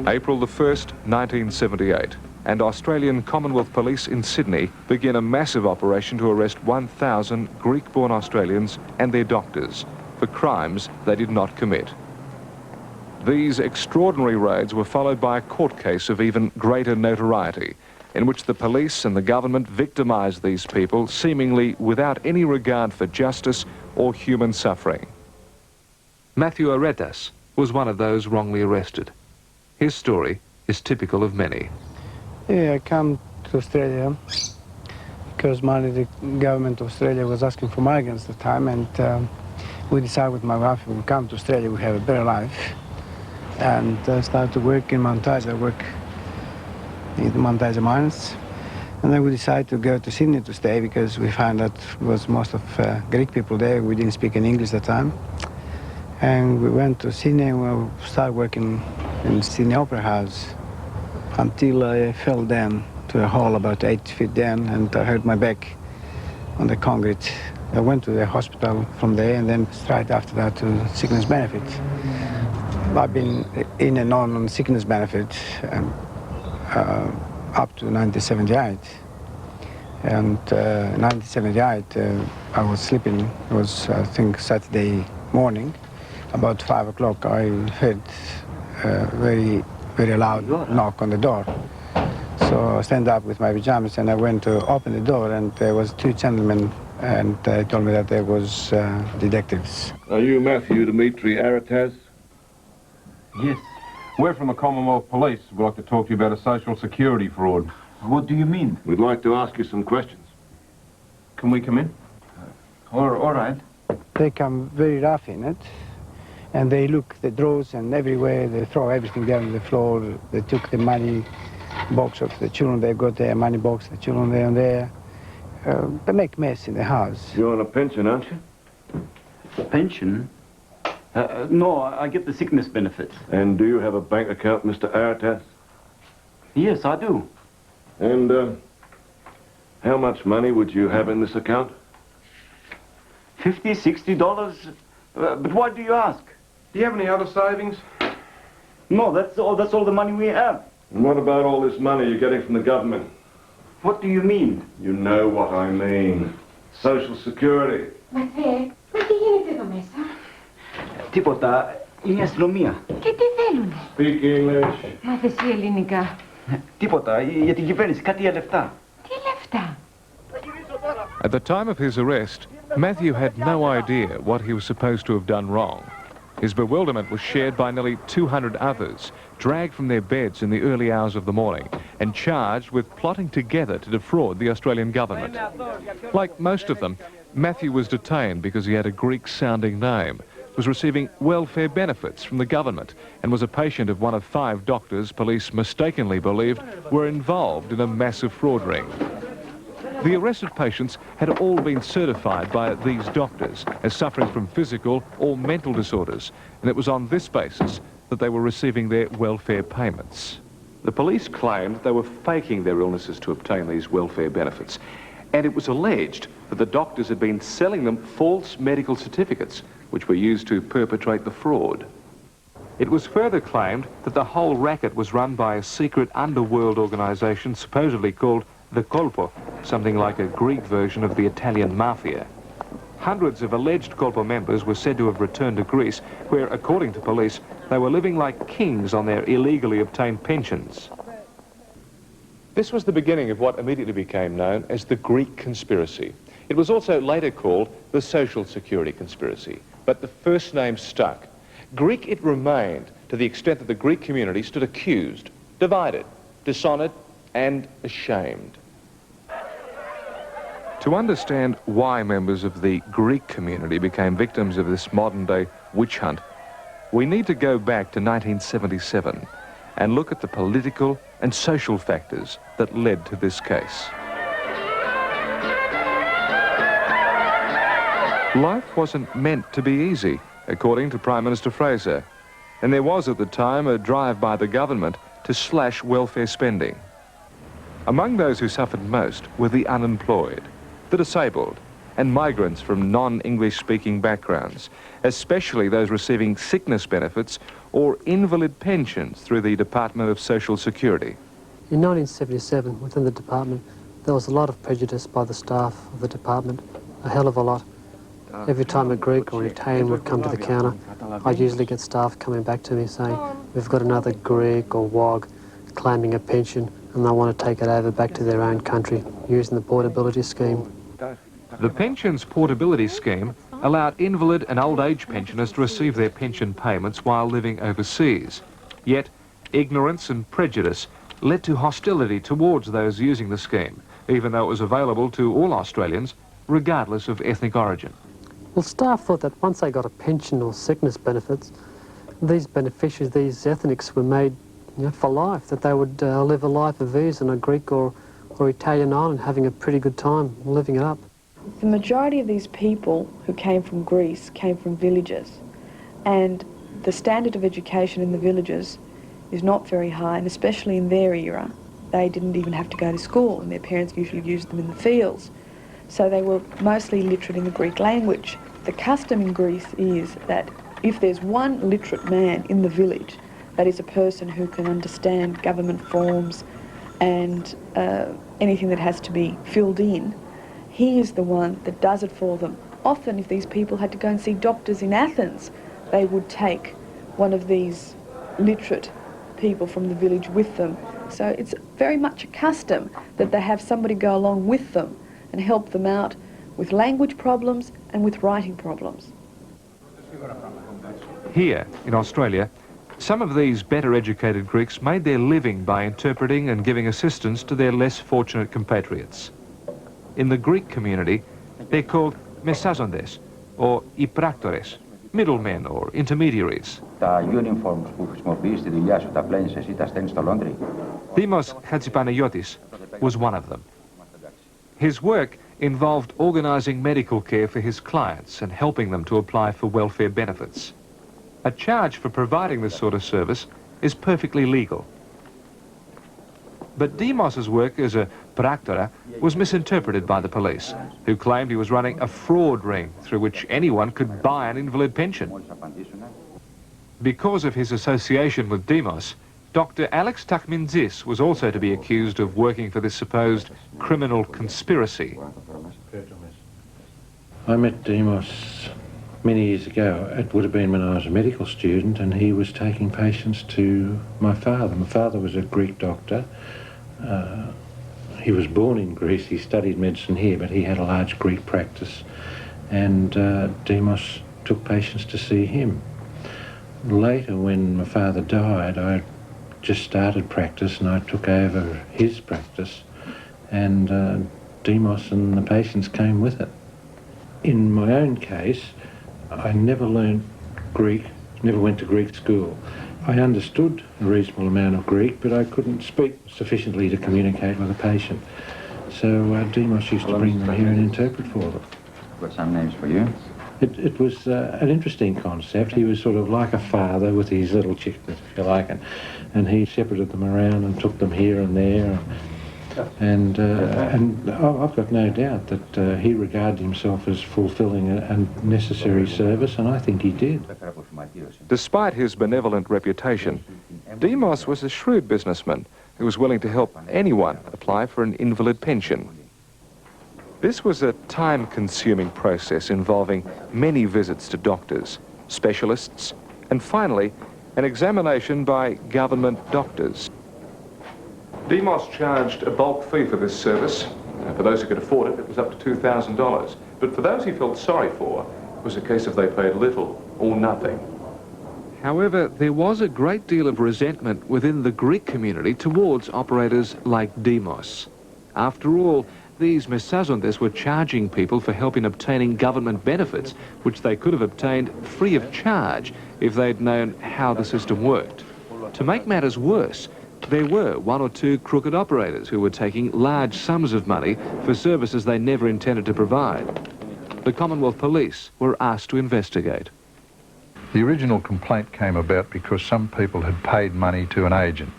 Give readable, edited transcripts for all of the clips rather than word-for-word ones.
April the 1st, 1978, and Australian Commonwealth Police in Sydney begin a massive operation to arrest 1,000 Greek-born Australians and their doctors for crimes they did not commit. These extraordinary raids were followed by a court case of even greater notoriety, in which the police and the government victimised these people seemingly without any regard for justice or human suffering. Matthew Aretas was one of those wrongly arrested. His story is typical of many. Yeah, I come to Australia because the government of Australia was asking for migrants at the time, and we decided with my wife, if we come to Australia, we have a better life. And started to work in Montage. I work in the Montage mines. And then we decided to go to Sydney to stay because we found that was most of Greek people there. We didn't speak any English at the time. And we went to Sydney and we started working in Sydney Opera House until I fell down to a hole about 8 feet down and I hurt my back on the concrete. I went to the hospital from there and then straight after that to sickness benefit. I've been in and on sickness benefit up to 1978. And 1978, I was sleeping. It was, I think, Saturday morning. About 5 o'clock, I heard a very, very loud knock on the door. So I stand up with my pajamas and I went to open the door, and there was 2 gentlemen, and they told me that there was detectives. Are you Matthew Dimitri Aretas? Yes. We're from the Commonwealth Police. We'd like to talk to you about a social security fraud. What do you mean? We'd like to ask you some questions. Can we come in? All right. They come very rough in it, and they look the drawers and everywhere. They throw everything down on the floor. They took the money box of the children. They've got their money box, the children there and there. They make mess in the house. You're on a pension, aren't you? Pension? No, I get the sickness benefit. And do you have a bank account, Mr. Aretas? Yes, I do. And how much money would you have in this account? $50, $60. But why do you ask? Do you have any other savings? No, that's all the money we have. And what about all this money you're getting from the government? What do you mean? You know what I mean. Social Security. Μαθέ, μα τι γίνεται εδώ μέσα? Τίποτα, είναι αστυνομία. Και τι θέλουνε? Speak English. Μάθε εσύ ελληνικά. Τίποτα, για την κυβέρνηση, κάτι για λεφτά. Τι λεφτά? At the time of his arrest, Matthew had no idea what he was supposed to have done wrong. His bewilderment was shared by nearly 200 others, dragged from their beds in the early hours of the morning and charged with plotting together to defraud the Australian government. Like most of them, Matthew was detained because he had a Greek-sounding name, was receiving welfare benefits from the government, and was a patient of one of 5 doctors police mistakenly believed were involved in a massive fraud ring. The arrested patients had all been certified by these doctors as suffering from physical or mental disorders, and it was on this basis that they were receiving their welfare payments. The police claimed they were faking their illnesses to obtain these welfare benefits, and it was alleged that the doctors had been selling them false medical certificates, which were used to perpetrate the fraud. It was further claimed that the whole racket was run by a secret underworld organisation supposedly called the Colpo, something like a Greek version of the Italian mafia. Hundreds of alleged Colpo members were said to have returned to Greece, where, according to police, they were living like kings on their illegally obtained pensions. This was the beginning of what immediately became known as the Greek conspiracy. It was also later called the Social Security conspiracy, but the first name stuck. Greek it remained, to the extent that the Greek community stood accused, divided, dishonoured and ashamed. To understand why members of the Greek community became victims of this modern-day witch hunt, we need to go back to 1977 and look at the political and social factors that led to this case. Life wasn't meant to be easy, according to Prime Minister Fraser, and there was at the time a drive by the government to slash welfare spending. Among those who suffered most were the unemployed, the disabled, and migrants from non-English speaking backgrounds, especially those receiving sickness benefits or invalid pensions through the Department of Social Security. In 1977, within the department, there was a lot of prejudice by the staff of the department, a hell of a lot. Every time a Greek or an Italian would come to the counter, I'd usually get staff coming back to me saying, we've got another Greek or WOG claiming a pension and they want to take it over back to their own country using the portability scheme. The Pensions Portability Scheme allowed invalid and old age pensioners to receive their pension payments while living overseas. Yet, ignorance and prejudice led to hostility towards those using the scheme, even though it was available to all Australians, regardless of ethnic origin. Well, staff thought that once they got a pension or sickness benefits, these beneficiaries, these ethnics, were made for life, that they would live a life of ease on a Greek or Italian island, having a pretty good time living it up. The majority of these people who came from Greece came from villages, and the standard of education in the villages is not very high, and especially in their era, they didn't even have to go to school, and their parents usually used them in the fields. So they were mostly literate in the Greek language. The custom in Greece is that if there's one literate man in the village, that is a person who can understand government forms and anything that has to be filled in, he is the one that does it for them. Often if these people had to go and see doctors in Athens, they would take one of these literate people from the village with them. So it's very much a custom that they have somebody go along with them and help them out with language problems and with writing problems. Here, in Australia, some of these better educated Greeks made their living by interpreting and giving assistance to their less fortunate compatriots. In the Greek community, they're called mesazondes, or ipraktores, middlemen or intermediaries. Dimos Hatzipanagiotis was one of them. His work involved organising medical care for his clients and helping them to apply for welfare benefits. A charge for providing this sort of service is perfectly legal. But Dimos's work as a praktora was misinterpreted by the police, who claimed he was running a fraud ring through which anyone could buy an invalid pension. Because of his association with Demos, Dr. Alex Takmindzis was also to be accused of working for this supposed criminal conspiracy. I met Demos many years ago. It would have been when I was a medical student, and he was taking patients to my father. My father was a Greek doctor. He was born in Greece. He studied medicine here, but he had a large Greek practice, and Demos took patients to see him. Later, when my father died, I just started practice and I took over his practice, and Demos and the patients came with it. In my own case, I never learned Greek, never went to Greek school. I understood a reasonable amount of Greek, but I couldn't speak sufficiently to communicate with a patient. So Demos used to bring them here and interpret for them. Got some names for you. It was an interesting concept. He was sort of like a father with his little chickens, if you like, and he shepherded them around and took them here and there. And I've got no doubt that he regarded himself as fulfilling a necessary service, and I think he did. Despite his benevolent reputation, Demos was a shrewd businessman who was willing to help anyone apply for an invalid pension. This was a time-consuming process involving many visits to doctors, specialists, and finally, an examination by government doctors. Demos charged a bulk fee for this service. For those who could afford it, it was up to $2,000. But for those he felt sorry for, it was a case of they paid little or nothing. However, there was a great deal of resentment within the Greek community towards operators like Demos. After all, these mesazondes were charging people for help in obtaining government benefits, which they could have obtained free of charge if they'd known how the system worked. To make matters worse, there were one or two crooked operators who were taking large sums of money for services they never intended to provide. The Commonwealth Police were asked to investigate. The original complaint came about because some people had paid money to an agent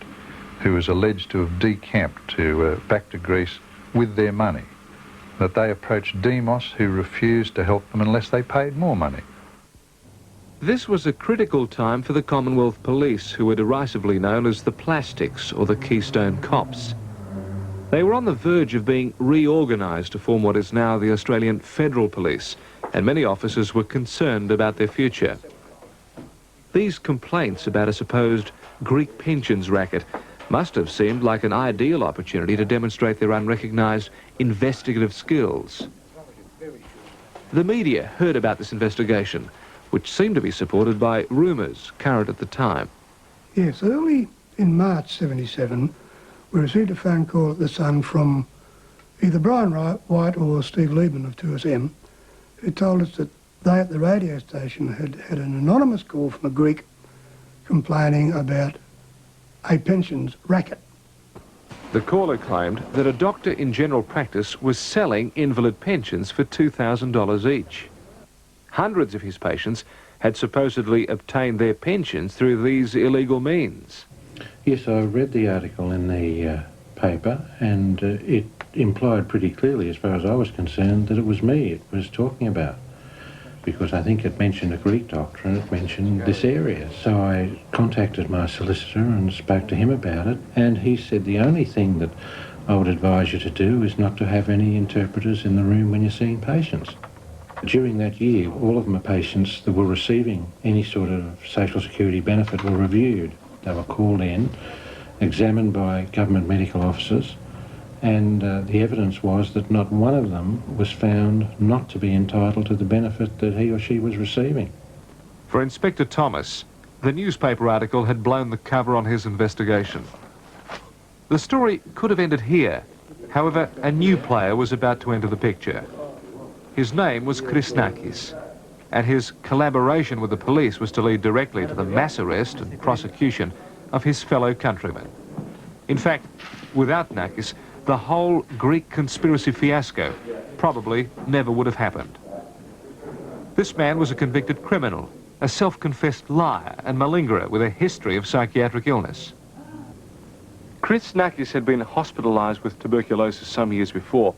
who was alleged to have decamped back to Greece with their money. that they approached Demos, who refused to help them unless they paid more money. This was a critical time for the Commonwealth Police, who were derisively known as the Plastics or the Keystone Cops. They were on the verge of being reorganised to form what is now the Australian Federal Police, and many officers were concerned about their future. These complaints about a supposed Greek pensions racket must have seemed like an ideal opportunity to demonstrate their unrecognised investigative skills. The media heard about this investigation, which seemed to be supported by rumours current at the time. Yes, early in March 77, we received a phone call at the Sun from either Brian White or Steve Liebman of 2SM, who told us that they at the radio station had had an anonymous call from a Greek complaining about a pensions racket. The caller claimed that a doctor in general practice was selling invalid pensions for $2,000 each. Hundreds of his patients had supposedly obtained their pensions through these illegal means. Yes, I read the article in the paper, and it implied pretty clearly, as far as I was concerned, that it was me it was talking about, because I think it mentioned a Greek doctor and it mentioned this area. So I contacted my solicitor and spoke to him about it, and he said the only thing that I would advise you to do is not to have any interpreters in the room when you're seeing patients. During that year, all of my patients that were receiving any sort of social security benefit were reviewed. They were called in, examined by government medical officers, and the evidence was that not one of them was found not to be entitled to the benefit that he or she was receiving. For Inspector Thomas, the newspaper article had blown the cover on his investigation. The story could have ended here. However, a new player was about to enter the picture. His name was Chrisnakis, and his collaboration with the police was to lead directly to the mass arrest and prosecution of his fellow countrymen. In fact, without Nakis, the whole Greek conspiracy fiasco probably never would have happened. This man was a convicted criminal, a self-confessed liar and malingerer with a history of psychiatric illness. Chris Nakis had been hospitalised with tuberculosis some years before,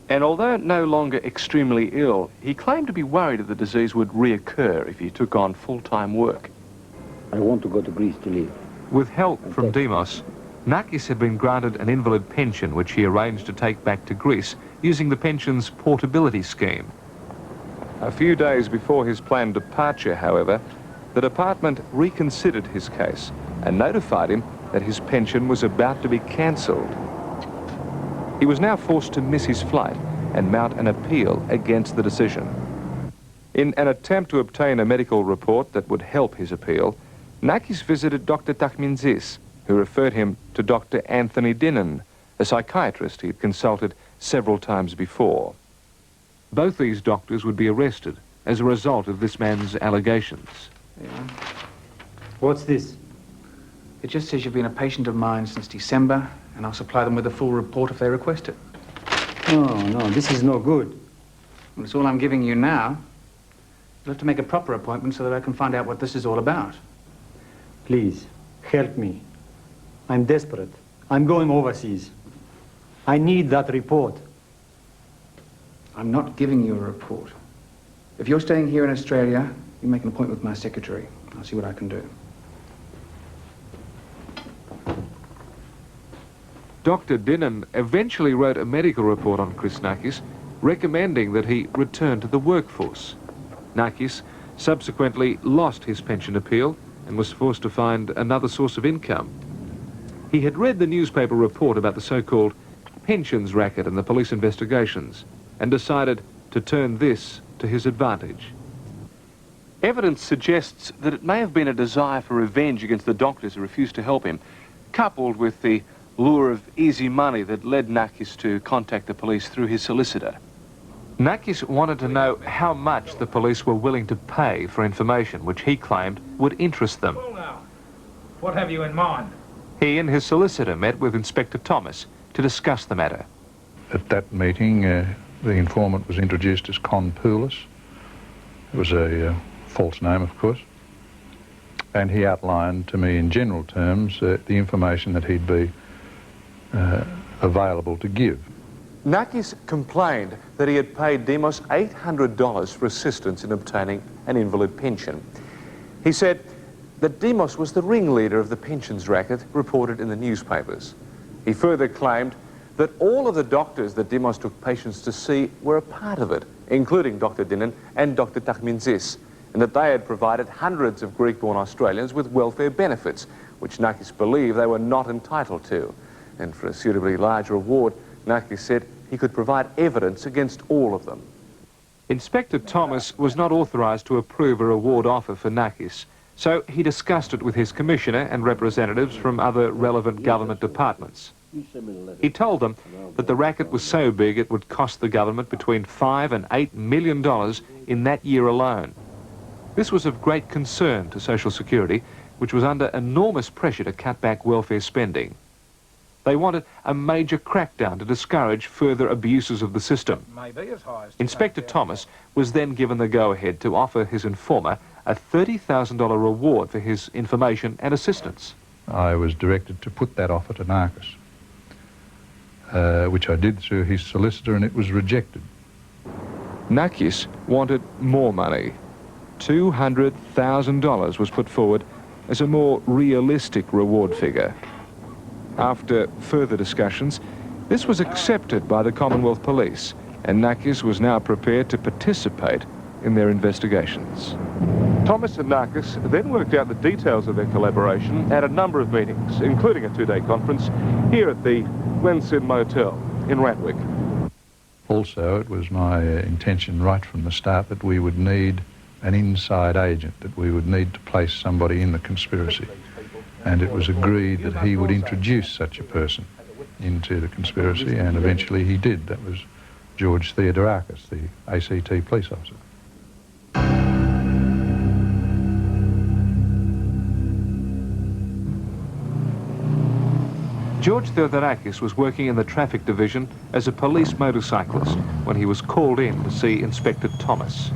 and although no longer extremely ill, he claimed to be worried that the disease would reoccur if he took on full-time work. I want to go to Greece to live. With help from Demos, Nakis had been granted an invalid pension which he arranged to take back to Greece using the pension's portability scheme. A few days before his planned departure, however, the department reconsidered his case and notified him that his pension was about to be cancelled. He was now forced to miss his flight and mount an appeal against the decision. In an attempt to obtain a medical report that would help his appeal, Nakis visited Dr. Takminzis, who referred him to Dr. Anthony Dinnan, a psychiatrist he had consulted several times before. Both these doctors would be arrested as a result of this man's allegations. Yeah. What's this? It just says you've been a patient of mine since December, and I'll supply them with a full report if they request it. Oh, no, this is no good. Well, it's all I'm giving you now. You'll have to make a proper appointment so that I can find out what this is all about. Please, help me. I'm desperate. I'm going overseas. I need that report. I'm not giving you a report. If you're staying here in Australia, you make an appointment with my secretary. I'll see what I can do. Dr. Dinnan eventually wrote a medical report on Chris Nakis, recommending that he return to the workforce. Nakis subsequently lost his pension appeal and was forced to find another source of income. He had read the newspaper report about the so-called pensions racket and the police investigations and decided to turn this to his advantage. Evidence suggests that it may have been a desire for revenge against the doctors who refused to help him, coupled with the lure of easy money that led Nakis to contact the police through his solicitor. Nakis wanted to know how much the police were willing to pay for information which he claimed would interest them. Well now, what have you in mind? He and his solicitor met with Inspector Thomas to discuss the matter. At that meeting, the informant was introduced as Con Poulos. It was a false name, of course. And he outlined to me in general terms the information that he'd be available to give. Nakis complained that he had paid Demos $800 for assistance in obtaining an invalid pension. He said that Demos was the ringleader of the pensions racket reported in the newspapers. He further claimed that all of the doctors that Demos took patients to see were a part of it, including Dr. Dinan and Dr. Takminzis, and that they had provided hundreds of Greek-born Australians with welfare benefits, which Nakis believed they were not entitled to. And for a suitably large reward, Nakis said he could provide evidence against all of them. Inspector Thomas was not authorised to approve a reward offer for Nakis, so he discussed it with his commissioner and representatives from other relevant government departments. He told them that the racket was so big it would cost the government between $5 and $8 million in that year alone. This was of great concern to Social Security, which was under enormous pressure to cut back welfare spending. They wanted a major crackdown to discourage further abuses of the system. Inspector Thomas was then given the go-ahead to offer his informer a $30,000 reward for his information and assistance. I was directed to put that offer to Narcos, which I did through his solicitor, and it was rejected. Nakis wanted more money. $200,000 was put forward as a more realistic reward figure. After further discussions, this was accepted by the Commonwealth Police, and Nakis was now prepared to participate in their investigations. Thomas and Nakis then worked out the details of their collaboration at a number of meetings, including a two-day conference here at the Glensin Motel in Randwick. Also, it was my intention right from the start that we would need an inside agent, that we would need to place somebody in the conspiracy. And it was agreed that he would introduce such a person into the conspiracy, and eventually he did. That was George Theodorakis, the ACT police officer. George Theodorakis was working in the traffic division as a police motorcyclist when he was called in to see Inspector Thomas.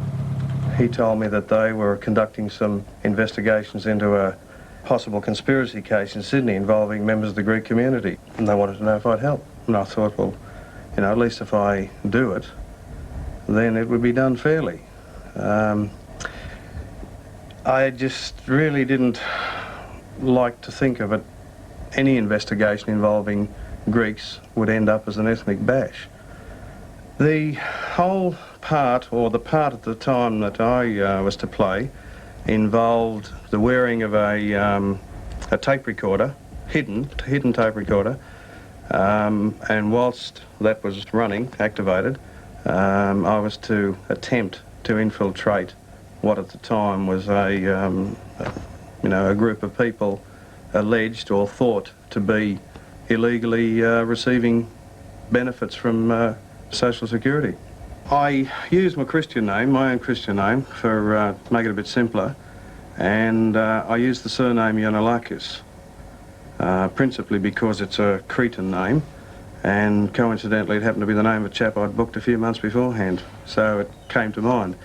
He told me that they were conducting some investigations into a possible conspiracy case in Sydney involving members of the Greek community, and they wanted to know if I'd help. And I thought, well, you know, at least if I do it, then it would be done fairly. I just really didn't like to think of it. Any investigation involving Greeks would end up as an ethnic bash. The whole part, or the part at the time that I was to play, involved the wearing of a tape recorder, hidden tape recorder, and whilst that was running, activated, I was to attempt to infiltrate what at the time was a group of people alleged or thought to be illegally receiving benefits from Social Security. I used my Christian name, my own Christian name, for make it a bit simpler, and I used the surname Yanolakis, principally because it's a Cretan name, and coincidentally it happened to be the name of a chap I'd booked a few months beforehand, so it came to mind.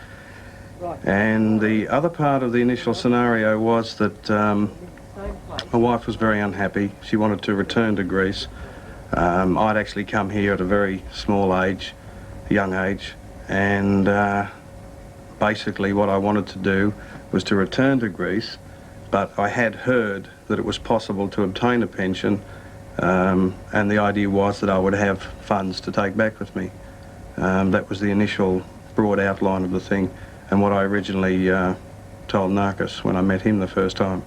And the other part of the initial scenario was that my wife was very unhappy. She wanted to return to Greece. I'd actually come here at a very small age, young age, and basically what I wanted to do was to return to Greece, but I had heard that it was possible to obtain a pension, and the idea was that I would have funds to take back with me. That was the initial broad outline of the thing, and what I originally told Narcos when I met him the first time.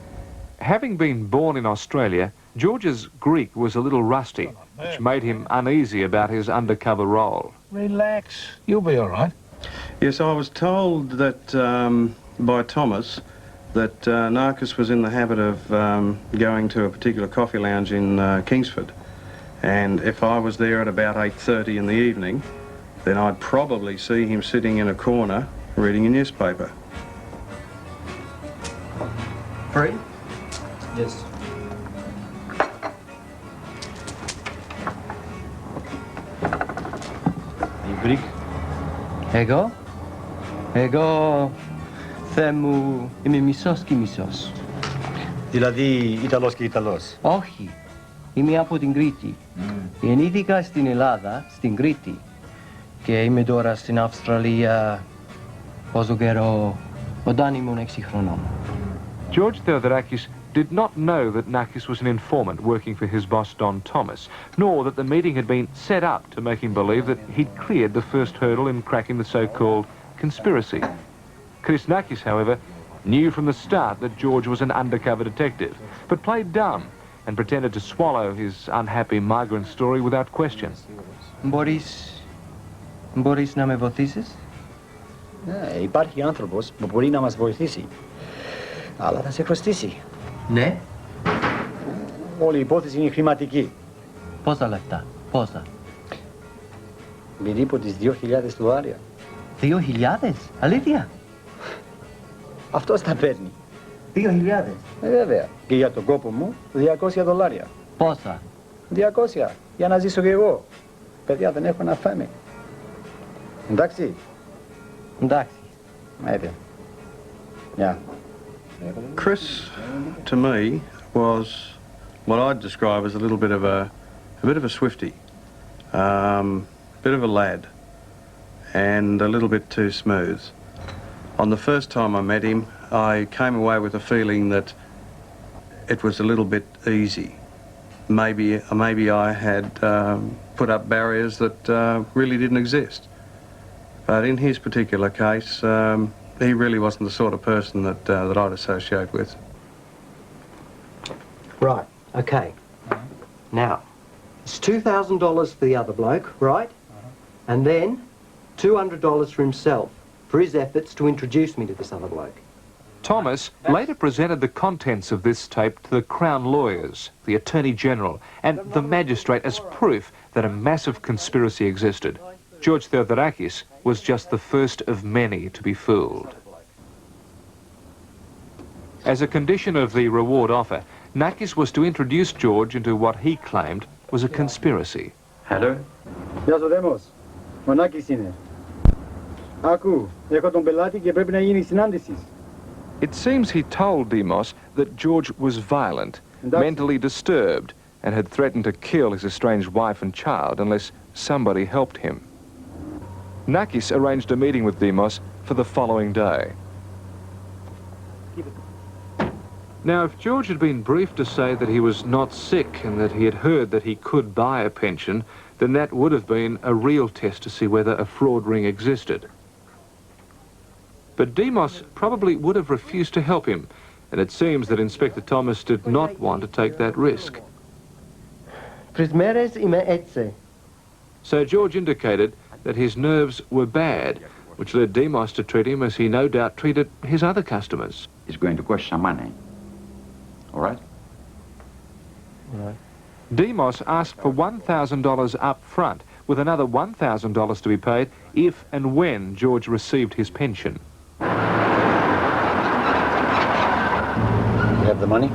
Having been born in Australia, George's Greek was a little rusty, which made him uneasy about his undercover role. Relax, you'll be all right. Yes, I was told that by Thomas that Narcos was in the habit of going to a particular coffee lounge in Kingsford, and if I was there at about 8:30 in the evening, then I'd probably see him sitting in a corner reading a newspaper. Free? Yes. Greek. Εγώ είμαι μισός και μισός. Δηλαδή Ιταλός και Ιταλός. Όχι. Είμαι από την Κρήτη. Γεννήθηκα στην Ελλάδα, στην Κρήτη. Και είμαι τώρα στην Αυστραλία πόσο καιρό, όταν ήμουν 6 χρονών. George Theodorakis did not know that Nakis was an informant working for his boss Don Thomas, nor that the meeting had been set up to make him believe that he'd cleared the first hurdle in cracking the so-called conspiracy. Chris Nakis, however, knew from the start that George was an undercover detective, but played dumb and pretended to swallow his unhappy migrant story without question. Μπορείς να με βοηθήσεις? Υπάρχει άνθρωπος που μπορεί να μας βοηθήσει, αλλά θα σε χρωστήσει. Ναι. Όλη η υπόθεση είναι χρηματική. Πόσα λεφτά, πόσα? Περίπου τις $2,000. 2.000, αλήθεια? Αυτός τα παίρνει. 2.000. Βέβαια. Και για τον κόπο μου, $200. Πόσα? 200. Για να ζήσω και εγώ. Παιδιά, δεν έχω να φάμε. Εντάξει. Εντάξει. Maybe. Yeah. Chris, to me, was what I'd describe as a bit of a swifty, bit of a lad, and a little bit too smooth. On the first time I met him, I came away with a feeling that it was a little bit easy. Maybe I had put up barriers that really didn't exist. But in his particular case, he really wasn't the sort of person that I'd associate with. Right, okay. Now, it's $2,000 for the other bloke, right? And then $200 for himself, for his efforts to introduce me to this other bloke. Thomas later presented the contents of this tape to the Crown lawyers, the Attorney General and the magistrate as proof that a massive conspiracy existed. George Theodorakis was just the first of many to be fooled. As a condition of the reward offer, Nakis was to introduce George into what he claimed was a conspiracy. Hello? Γεια σου Δέμος. Ο Νάκης είναι. Άκου, έχω τον πελάτη και πρέπει να γίνει συνάντηση. It seems he told Demos that George was violent, mentally disturbed, and had threatened to kill his estranged wife and child unless somebody helped him. Nakis arranged a meeting with Demos for the following day. Now, if George had been briefed to say that he was not sick and that he had heard that he could buy a pension, then that would have been a real test to see whether a fraud ring existed. But Demos probably would have refused to help him, and it seems that Inspector Thomas did not want to take that risk. So George indicated that his nerves were bad, which led Demos to treat him as he no doubt treated his other customers. It's going to cost some money. All right? Right. Demos asked for $1,000 up front, with another $1,000 to be paid if and when George received his pension. You have the money?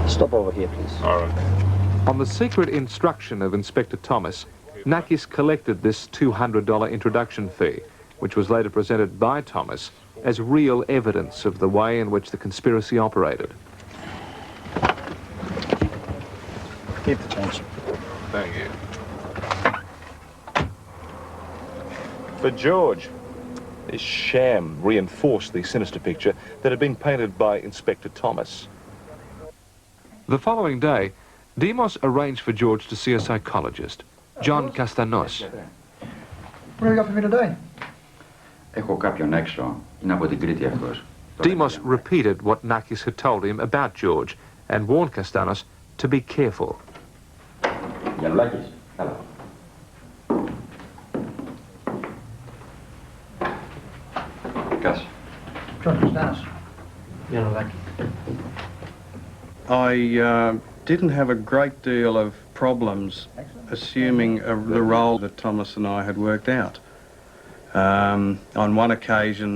Stop over here, please. All right. On the secret instruction of Inspector Thomas, Nakis collected this $200 introduction fee, which was later presented by Thomas as real evidence of the way in which the conspiracy operated. Keep the change. Thank you. For George, this sham reinforced the sinister picture that had been painted by Inspector Thomas. The following day, Demos arranged for George to see a psychologist, John Castanos. What have you got for me today? Έχω κάποιον έξω. Είναι από την Κρήτη αυτός. Demos repeated what Nakis had told him about George and warned Castanos to be careful. Γιαννουλάκης, έλα. Κάτσε. John Castanos. Γιαννουλάκη. I didn't have a great deal of problems assuming the role that Thomas and I had worked out. On one occasion,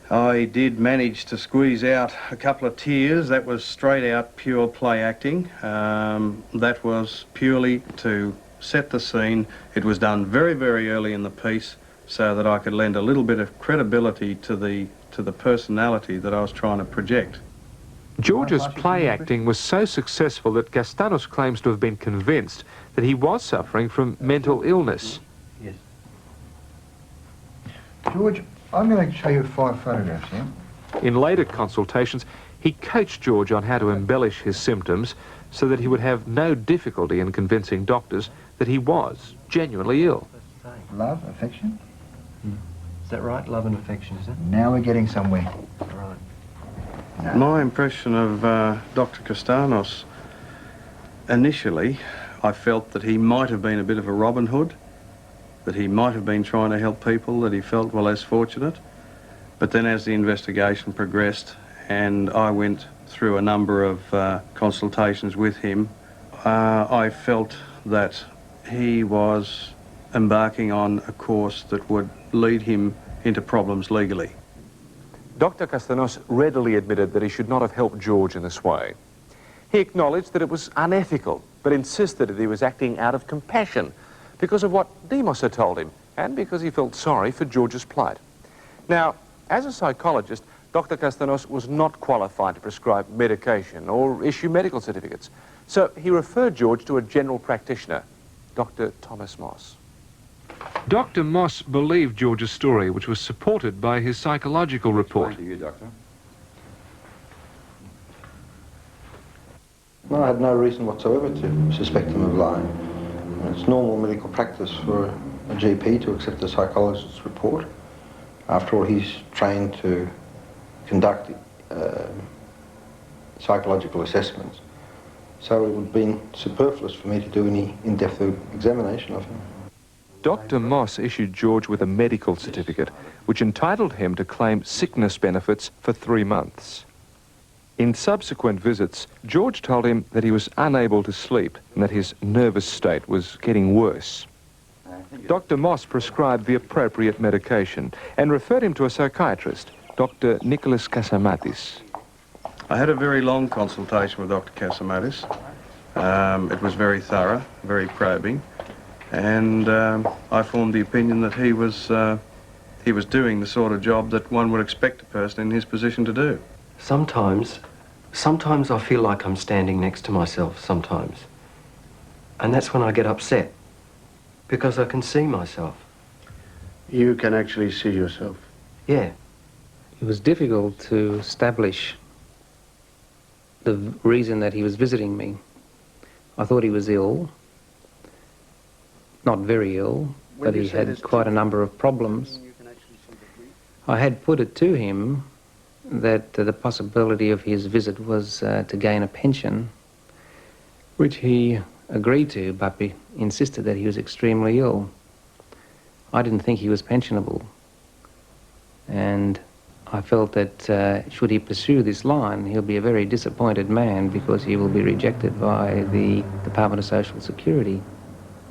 I did manage to squeeze out a couple of tears. That was straight out pure play acting. That was purely to set the scene. It was done very, very early in the piece, so that I could lend a little bit of credibility to the personality that I was trying to project. George's play acting was so successful that Castanos claims to have been convinced that he was suffering from mental illness. Yes. George, I'm going to show you 5 photographs here. In later consultations, he coached George on how to embellish his symptoms so that he would have no difficulty in convincing doctors that he was genuinely ill. Love, affection. Is that right? Love and affection, is it? Now we're getting somewhere. Right. My impression of Dr. Castanos, initially, I felt that he might have been a bit of a Robin Hood, that he might have been trying to help people that he felt were less fortunate. But then as the investigation progressed and I went through a number of consultations with him, I felt that he was embarking on a course that would lead him into problems legally. Dr. Castanos readily admitted that he should not have helped George in this way. He acknowledged that it was unethical, but insisted that he was acting out of compassion because of what Demos had told him and because he felt sorry for George's plight. Now, as a psychologist, Dr. Castanos was not qualified to prescribe medication or issue medical certificates, so he referred George to a general practitioner, Dr. Thomas Moss. Dr. Moss believed George's story, which was supported by his psychological report. To you, Doctor. No, I had no reason whatsoever to suspect him of lying. It's normal medical practice for a GP to accept a psychologist's report. After all, he's trained to conduct psychological assessments. So it would have been superfluous for me to do any in-depth examination of him. Dr. Moss issued George with a medical certificate, which entitled him to claim sickness benefits for 3 months. In subsequent visits, George told him that he was unable to sleep and that his nervous state was getting worse. Dr. Moss prescribed the appropriate medication and referred him to a psychiatrist, Dr. Nicholas Casamatis. I had a very long consultation with Dr. Casamatis. It was very thorough, very probing, and I formed the opinion that he was doing the sort of job that one would expect a person in his position to do. Sometimes I feel like I'm standing next to myself, sometimes. And that's when I get upset, because I can see myself. You can actually see yourself? Yeah. It was difficult to establish the reason that he was visiting me. I thought he was ill, not very ill, but he had quite a number of problems. I had put it to him that the possibility of his visit was to gain a pension, which he agreed to, but insisted that he was extremely ill. I didn't think he was pensionable, and I felt that should he pursue this line, he'll be a very disappointed man because he will be rejected by the Department of Social Security.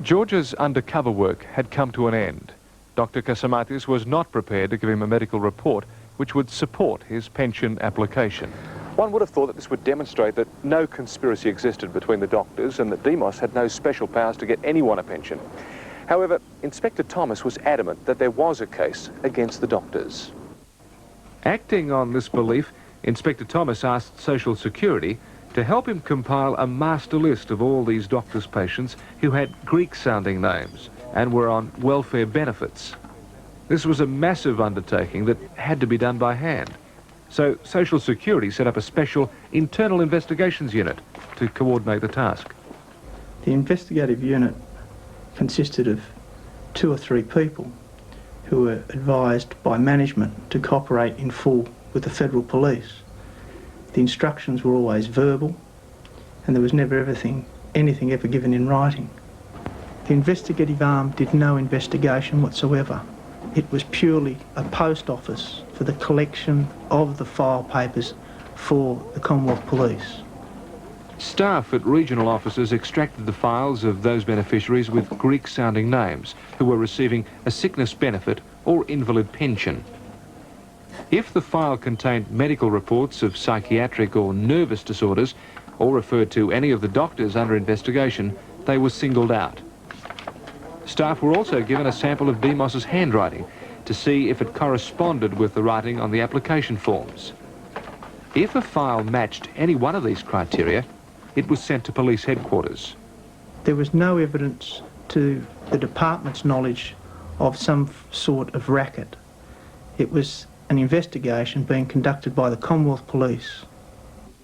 George's undercover work had come to an end. Dr. Casamatis was not prepared to give him a medical report which would support his pension application. One would have thought that this would demonstrate that no conspiracy existed between the doctors and that Demos had no special powers to get anyone a pension. However, Inspector Thomas was adamant that there was a case against the doctors. Acting on this belief, Inspector Thomas asked Social Security to help him compile a master list of all these doctors' patients who had Greek-sounding names and were on welfare benefits. This was a massive undertaking that had to be done by hand. So Social Security set up a special internal investigations unit to coordinate the task. The investigative unit consisted of 2 or 3 people who were advised by management to cooperate in full with the federal police. The instructions were always verbal, and there was never anything ever given in writing. The investigative arm did no investigation whatsoever. It was purely a post office for the collection of the file papers for the Commonwealth Police. Staff at regional offices extracted the files of those beneficiaries with Greek-sounding names who were receiving a sickness benefit or invalid pension. If the file contained medical reports of psychiatric or nervous disorders or referred to any of the doctors under investigation, they were singled out. Staff were also given a sample of Demos's handwriting to see if it corresponded with the writing on the application forms. If a file matched any one of these criteria, it was sent to police headquarters. There was no evidence to the department's knowledge of some sort of racket. It was an investigation being conducted by the Commonwealth Police.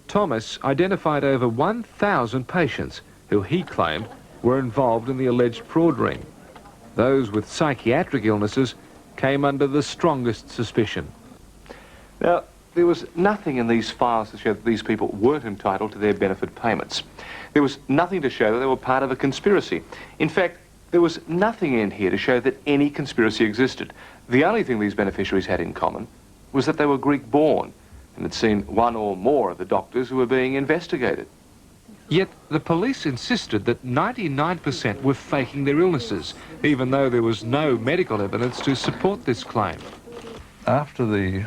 Thomas identified over 1,000 patients who he claimed were involved in the alleged fraud ring. Those with psychiatric illnesses came under the strongest suspicion. Now, there was nothing in these files to show that these people weren't entitled to their benefit payments. There was nothing to show that they were part of a conspiracy. In fact, there was nothing in here to show that any conspiracy existed. The only thing these beneficiaries had in common was that they were Greek-born and had seen one or more of the doctors who were being investigated. Yet the police insisted that 99% were faking their illnesses, even though there was no medical evidence to support this claim. After the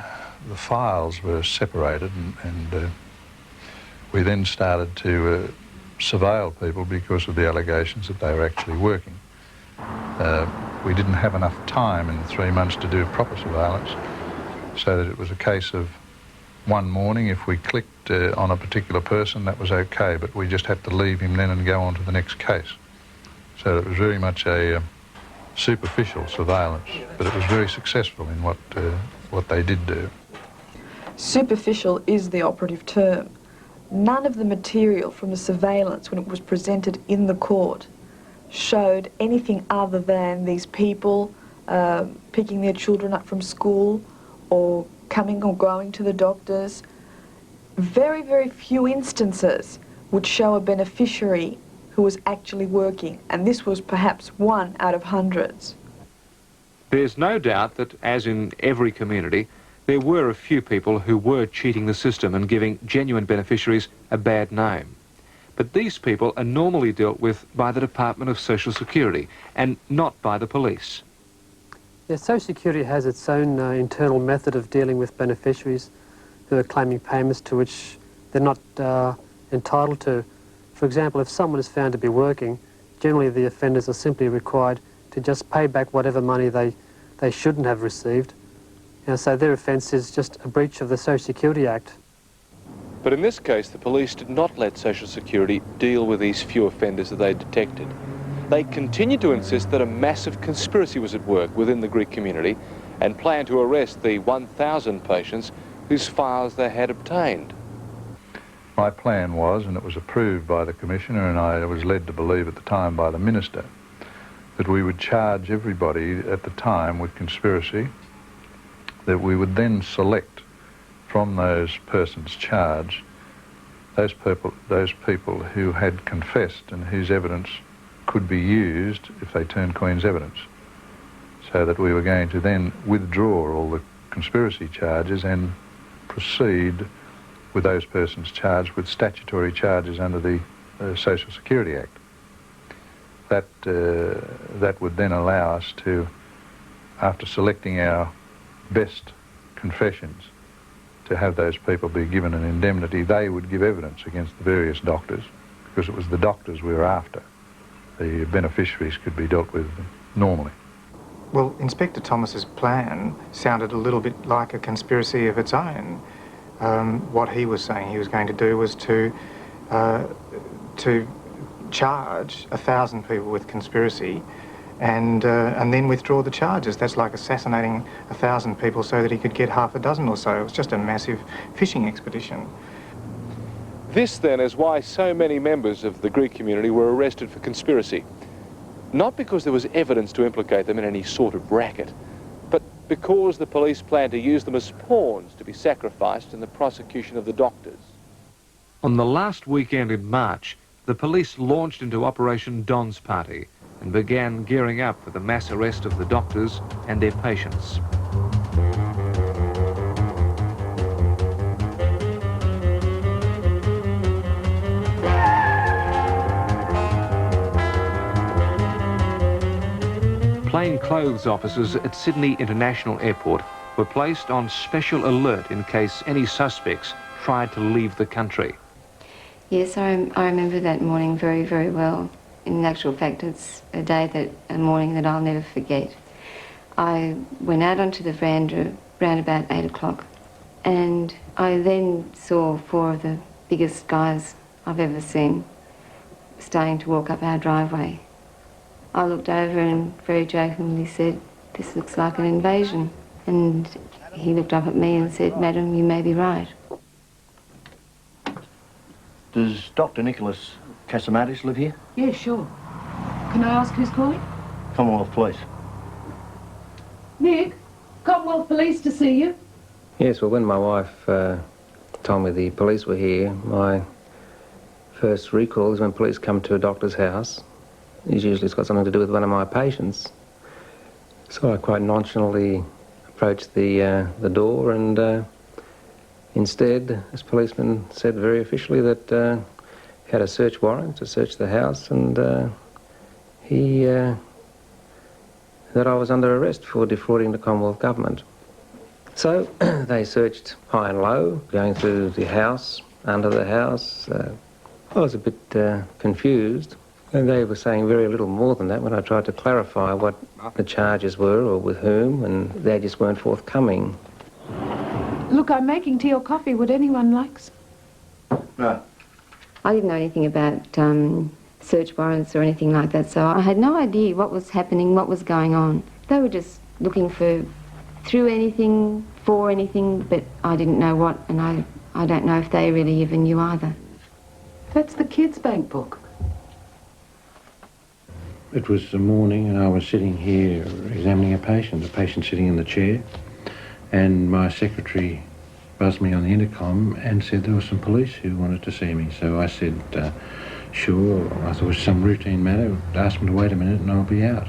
files were separated and we then started to surveil people because of the allegations that they were actually working. We didn't have enough time in 3 months to do proper surveillance, so that it was a case of one morning if we clicked on a particular person, that was okay, but we just had to leave him then and go on to the next case. So it was very much a superficial surveillance, but it was very successful in what they did do. Superficial is the operative term. None of the material from the surveillance when it was presented in the court showed anything other than these people picking their children up from school or coming or going to the doctors. Very, very few instances would show a beneficiary who was actually working, and this was perhaps one out of hundreds. There's no doubt that, as in every community, there were a few people who were cheating the system and giving genuine beneficiaries a bad name. But these people are normally dealt with by the Department of Social Security and not by the police. Yeah, Social Security has its own internal method of dealing with beneficiaries who are claiming payments to which they're not entitled to. For example, if someone is found to be working, generally the offenders are simply required to just pay back whatever money they shouldn't have received. So their offence is just a breach of the Social Security Act. But in this case, the police did not let Social Security deal with these few offenders that they detected. They continued to insist that a massive conspiracy was at work within the Greek community and planned to arrest the 1,000 patients whose files they had obtained. My plan was, and it was approved by the Commissioner, and I was led to believe at the time by the Minister, that we would charge everybody at the time with conspiracy, that we would then select from those persons charged those people who had confessed and whose evidence could be used if they turned Queen's evidence, so that we were going to then withdraw all the conspiracy charges and proceed with those persons charged with statutory charges under the Social Security Act. That would then allow us to, after selecting our best confessions, to have those people be given an indemnity. They would give evidence against the various doctors, because it was the doctors we were after. The beneficiaries could be dealt with normally. Well, Inspector Thomas's plan sounded a little bit like a conspiracy of its own. What he was saying he was going to do was to charge 1,000 people with conspiracy and then withdraw the charges. That's like assassinating 1,000 people so that he could get half a dozen or so. It was just a massive fishing expedition. This, then, is why so many members of the Greek community were arrested for conspiracy. Not because there was evidence to implicate them in any sort of racket, but because the police planned to use them as pawns to be sacrificed in the prosecution of the doctors. On the last weekend in March, the police launched into Operation Don's Party and began gearing up for the mass arrest of the doctors and their patients. Plainclothes officers at Sydney International Airport were placed on special alert in case any suspects tried to leave the country. Yes, I remember that morning very, very well. in actual fact, it's a morning that I'll never forget. I went out onto the veranda around about 8 o'clock, and I then saw 4 of the biggest guys I've ever seen starting to walk up our driveway. I looked over and very jokingly said, "This looks like an invasion." And he looked up at me and said, "Madam, you may be right." Does Dr. Nicholas Casamatis live here? Yeah, sure. Can I ask who's calling? Commonwealth Police. Nick, Commonwealth Police to see you. Yes, well, when my wife told me the police were here, my first recall is when police come to a doctor's house. Usually it's got something to do with one of my patients. So I quite nonchalantly approached the door, and instead, this policeman said very officially that he had a search warrant to search the house, and that I was under arrest for defrauding the Commonwealth government. So they searched high and low, going through the house, under the house. I was a bit confused, and they were saying very little more than that when I tried to clarify what the charges were or with whom, and they just weren't forthcoming. Look, I'm making tea or coffee. Would anyone like some? No. I didn't know anything about search warrants or anything like that, so I had no idea what was happening, what was going on. They were just looking through anything, for anything, but I didn't know what, and I don't know if they really even knew either. That's the kids' bank book. It was the morning, and I was sitting here examining a patient sitting in the chair, and my secretary buzzed me on the intercom and said there were some police who wanted to see me. So I said, sure. I thought it was some routine matter. Asked them to wait a minute and I'll be out.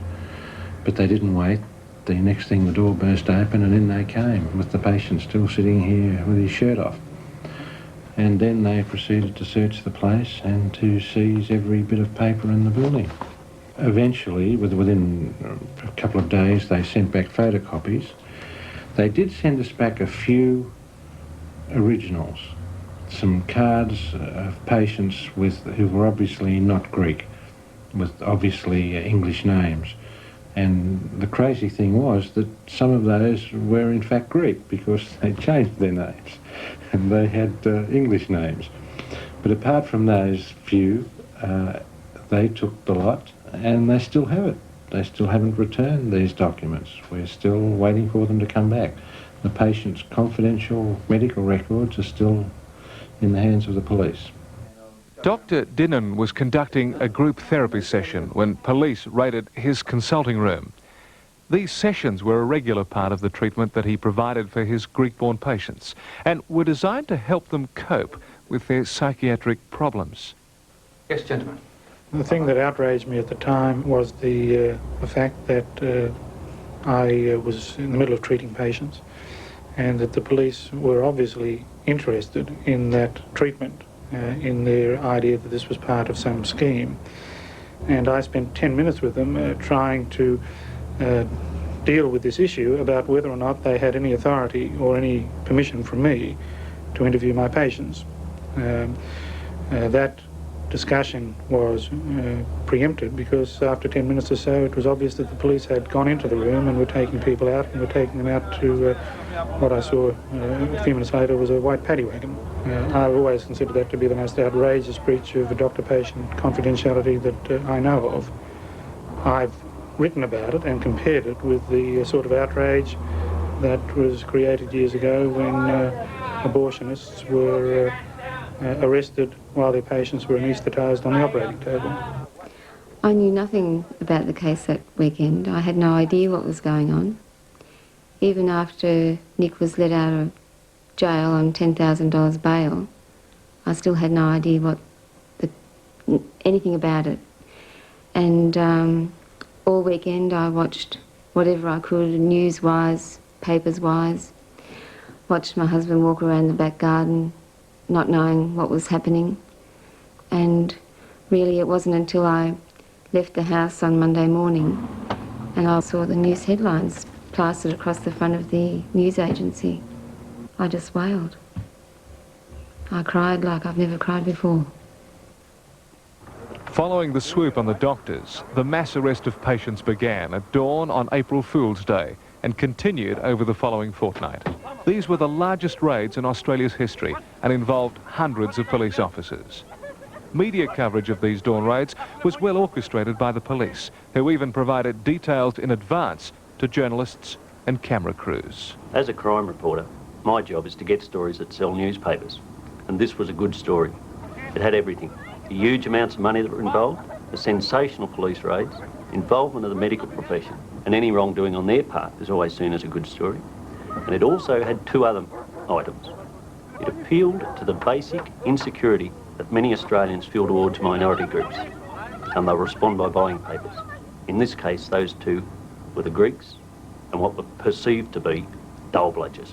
But they didn't wait. The next thing, the door burst open, and in they came with the patient still sitting here with his shirt off. And then they proceeded to search the place and to seize every bit of paper in the building. Eventually, within a couple of days, they sent back photocopies. They did send us back a few originals, some cards of patients who were obviously not Greek, with obviously English names. And the crazy thing was that some of those were in fact Greek because they changed their names and they had English names. But apart from those few, they took the lot and they still have it. They still haven't returned these documents. We're still waiting for them to come back. The patient's confidential medical records are still in the hands of the police. Dr. Dinnan was conducting a group therapy session when police raided his consulting room. These sessions were a regular part of the treatment that he provided for his Greek-born patients and were designed to help them cope with their psychiatric problems. Yes, gentlemen. The thing that outraged me at the time was the fact that I was in the middle of treating patients and that the police were obviously interested in that treatment, in their idea that this was part of some scheme. And I spent 10 minutes with them trying to deal with this issue about whether or not they had any authority or any permission from me to interview my patients. That discussion was preempted because after 10 minutes or so it was obvious that the police had gone into the room and were taking people out and were taking them out to what I saw a few minutes later was a white paddy wagon. I've always considered that to be the most outrageous breach of doctor-patient confidentiality that I know of. I've written about it and compared it with the sort of outrage that was created years ago when abortionists were arrested while their patients were anaesthetised on the operating table. I knew nothing about the case that weekend. I had no idea what was going on. Even after Nick was let out of jail on $10,000 bail, I still had no idea anything about it. And all weekend I watched whatever I could, news-wise, papers-wise, watched my husband walk around the back garden not knowing what was happening. And really it wasn't until I left the house on Monday morning and I saw the news headlines plastered across the front of the news agency. I just wailed. I cried like I've never cried before. Following the swoop on the doctors, the mass arrest of patients began at dawn on April Fool's Day and continued over the following fortnight. These were the largest raids in Australia's history and involved hundreds of police officers. Media coverage of these dawn raids was well orchestrated by the police, who even provided details in advance to journalists and camera crews. As a crime reporter, my job is to get stories that sell newspapers, and this was a good story. It had everything. The huge amounts of money that were involved, the sensational police raids, involvement of the medical profession, and any wrongdoing on their part is always seen as a good story. And it also had two other items. It appealed to the basic insecurity that many Australians feel towards minority groups, and they'll respond by buying papers. In this case, those two were the Greeks and what were perceived to be dole bludgers.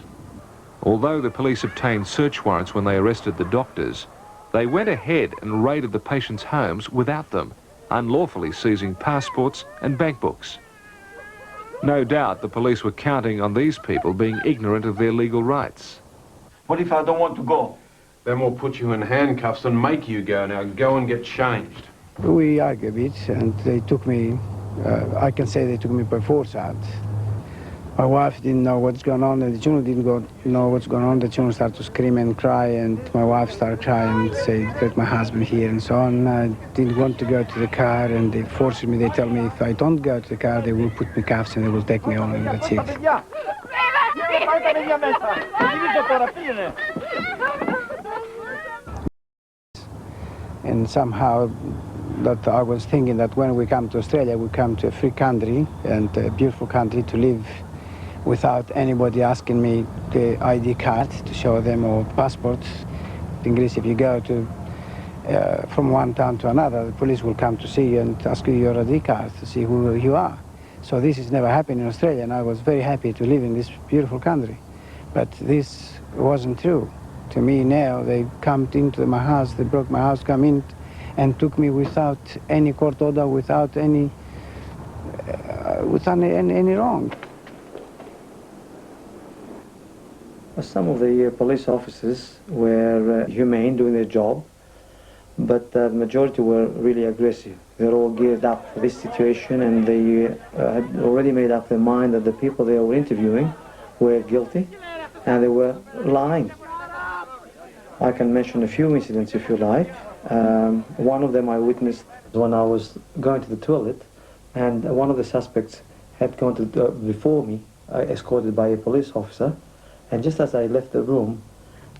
Although the police obtained search warrants when they arrested the doctors, they went ahead and raided the patients' homes without them, unlawfully seizing passports and bank books. No doubt the police were counting on these people being ignorant of their legal rights. What if I don't want to go? Then we'll put you in handcuffs and make you go. Now go and get changed. We argued a bit, and they took me, I can say they took me by force out. My wife didn't know what's going on, and the children didn't know what's going on. The children started to scream and cry, and my wife started crying and say, "Get my husband here," and so on. I didn't want to go to the car, and they forced me. They tell me if I don't go to the car, they will put me cuffs and they will take me home, and that's it. And somehow that I was thinking that when we come to Australia, we come to a free country and a beautiful country to live without anybody asking me the ID card to show them or passport. In Greece, if you go to from one town to another, the police will come to see you and ask you your ID card to see who you are. So this has never happened in Australia, and I was very happy to live in this beautiful country. But this wasn't true. To me now, they come into my house, they broke my house, come in and took me without any court order, without any wrong. Some of the police officers were humane, doing their job, but the majority were really aggressive. They're all geared up for this situation, and they had already made up their mind that the people they were interviewing were guilty, and they were lying. I can mention a few incidents if you like. One of them I witnessed when I was going to the toilet, and one of the suspects had gone to before me, escorted by a police officer, and just as I left the room,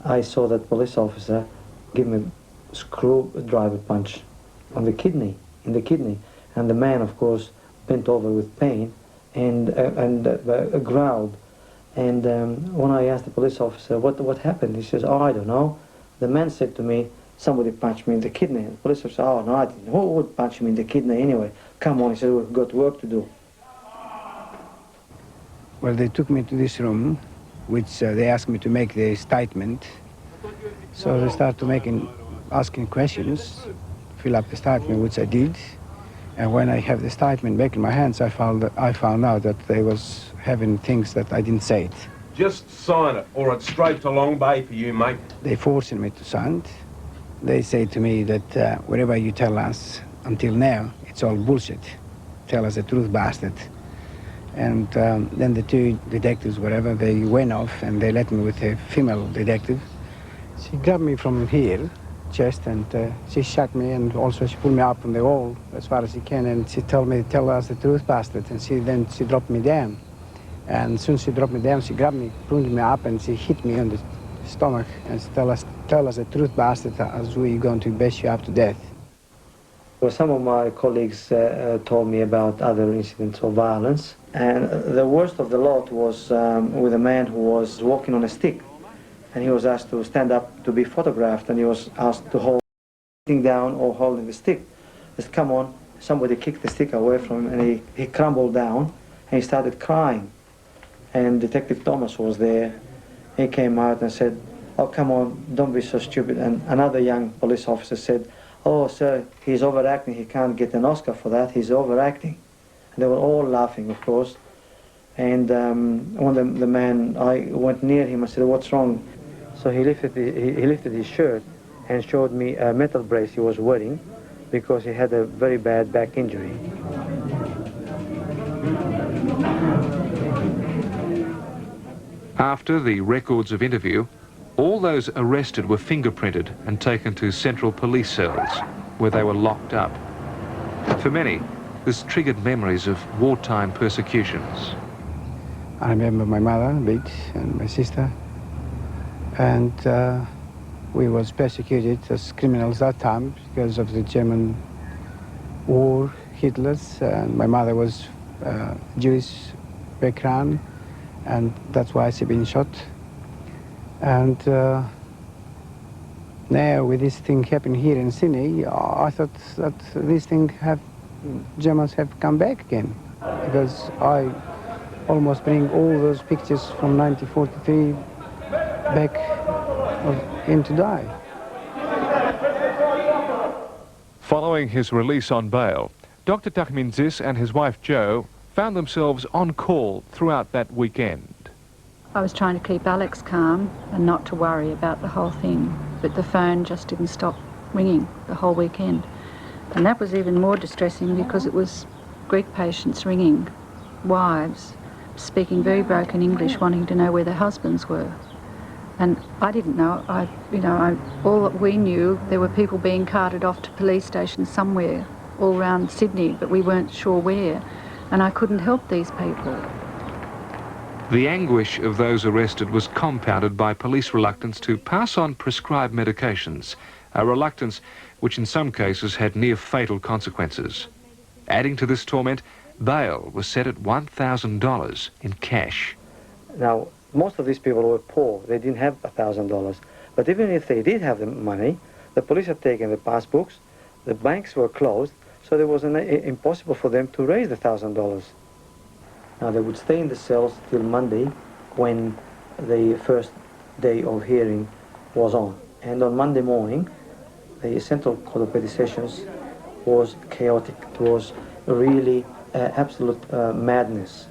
I saw that police officer give me a screwdriver punch on the kidney, and the man, of course, bent over with pain and growled. And when I asked the police officer what happened, he says, "Oh, I don't know. The man said to me, somebody punched me in the kidney." The police officer said, "Oh, no, I didn't. Who would punch me in the kidney anyway? Come on," he said, "we've got work to do." Well, they took me to this room, which they asked me to make the statement. So they started asking questions, fill up the statement, which I did. And when I have the statement back in my hands, I found out that they was having things that I didn't say it. Just sign it, or it's straight to Long Bay for you, mate. They forced me to sign it. They say to me that whatever you tell us until now, it's all bullshit. Tell us the truth, bastard. And then the two detectives, whatever, they went off and they let me with a female detective. She grabbed me from here, chest, and she shot me, and also she pulled me up on the wall as far as she can, and she told me, "Tell us the truth, bastard." And then she dropped me down. And as soon as she dropped me down, she grabbed me, pulled me up, and she hit me on the stomach and she tell us the truth, bastard, as we're going to bash you up to death. Well, some of my colleagues told me about other incidents of violence, and the worst of the lot was with a man who was walking on a stick, and he was asked to stand up to be photographed, and he was asked to hold sitting down or holding the stick. Just come on, somebody kicked the stick away from him, and he crumbled down, and he started crying. And Detective Thomas was there. He came out and said, "Oh, come on, don't be so stupid." And another young police officer said, "Oh, sir, he's overacting. He can't get an Oscar for that. He's overacting." And they were all laughing, of course. And when the man, I went near him, I said, "What's wrong?" So he lifted his shirt and showed me a metal brace he was wearing. because he had a very bad back injury. After the records of interview, all those arrested were fingerprinted and taken to central police cells, where they were locked up. For many, this triggered memories of wartime persecutions. I remember my mother a bit and my sister, and we was persecuted as criminals that time because of the German war, Hitler's, and my mother was Jewish background, and that's why she been shot. And now with this thing happening here in Sydney, I thought that this thing Germans have come back again, because I almost bring all those pictures from 1943 back of him to die. Following his release on bail, Dr. Takminzis and his wife Jo found themselves on call throughout that weekend. I was trying to keep Alex calm and not to worry about the whole thing, but the phone just didn't stop ringing the whole weekend. And that was even more distressing because it was Greek patients ringing, wives, speaking very broken English, wanting to know where their husbands were. And I didn't know. All that we knew, there were people being carted off to police stations somewhere all around Sydney, but we weren't sure where. And I couldn't help these people. The anguish of those arrested was compounded by police reluctance to pass on prescribed medications, a reluctance which in some cases had near-fatal consequences. Adding to this torment, bail was set at $1,000 in cash. Now, most of these people were poor. They didn't have $1,000. But even if they did have the money, the police had taken the passbooks, the banks were closed, so it was impossible for them to raise the $1,000. Now, they would stay in the cells till Monday, when the first day of hearing was on. And on Monday morning, the Central Court of Petty Sessions was chaotic. It was really absolute madness.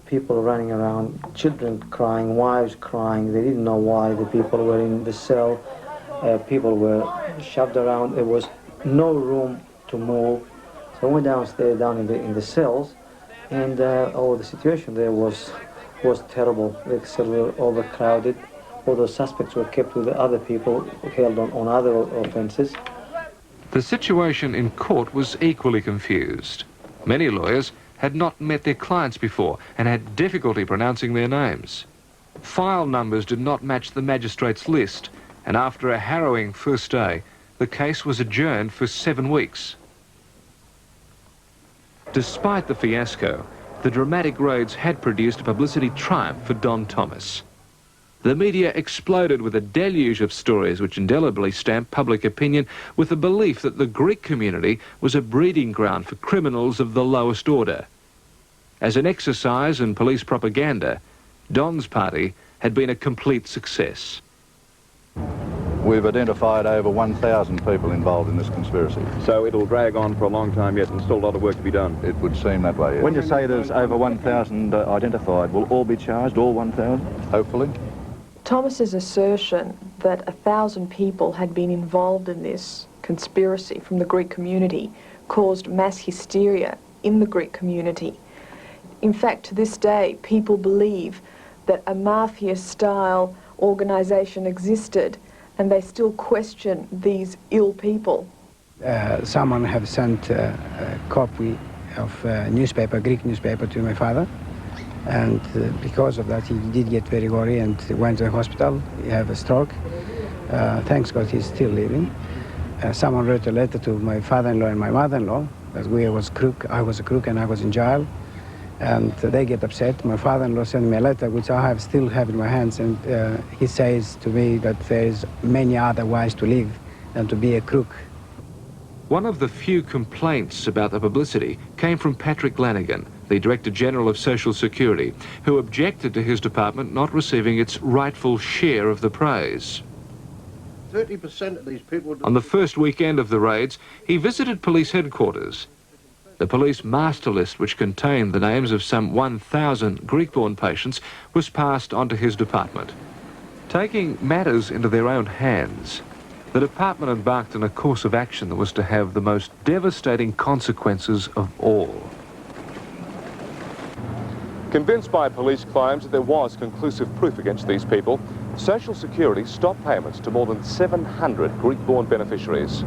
People running around, children crying, wives crying. They didn't know why the people were in the cell. People were shoved around. There was no room to move. So I went downstairs, down in the cells, and the situation there was terrible. The cells were overcrowded. All those suspects were kept with the other people held on other offences. The situation in court was equally confused. Many lawyers had not met their clients before and had difficulty pronouncing their names. File numbers did not match the magistrate's list, and after a harrowing first day, the case was adjourned for 7 weeks. Despite the fiasco, the dramatic raids had produced a publicity triumph for Don Thomas. The media exploded with a deluge of stories which indelibly stamped public opinion with the belief that the Greek community was a breeding ground for criminals of the lowest order. As an exercise in police propaganda, Don's party had been a complete success. We've identified over 1,000 people involved in this conspiracy. So it'll drag on for a long time yet and still a lot of work to be done? It would seem that way, yes. When you say there's over 1,000 identified, will all be charged, all 1,000? Hopefully. Thomas's assertion that 1,000 people had been involved in this conspiracy from the Greek community caused mass hysteria in the Greek community. In fact, to this day, people believe that a mafia-style organisation existed, and they still question these ill people. Someone have sent a copy of a newspaper, Greek newspaper, to my father. And because of that, he did get very worried and went to the hospital. He had a stroke. Thanks God he's still living. Someone wrote a letter to my father-in-law and my mother-in-law that I was a crook and I was in jail. And they get upset. My father-in-law sent me a letter which I still have in my hands, and he says to me that there is many other ways to live than to be a crook. One of the few complaints about the publicity came from Patrick Lanigan, the Director General of Social Security, who objected to his department not receiving its rightful share of the praise. 30% of these people... On the first weekend of the raids, he visited police headquarters. The police master list, which contained the names of some 1,000 Greek-born patients, was passed on to his department. Taking matters into their own hands, the department embarked on a course of action that was to have the most devastating consequences of all. Convinced by police claims that there was conclusive proof against these people, Social Security stopped payments to more than 700 Greek-born beneficiaries.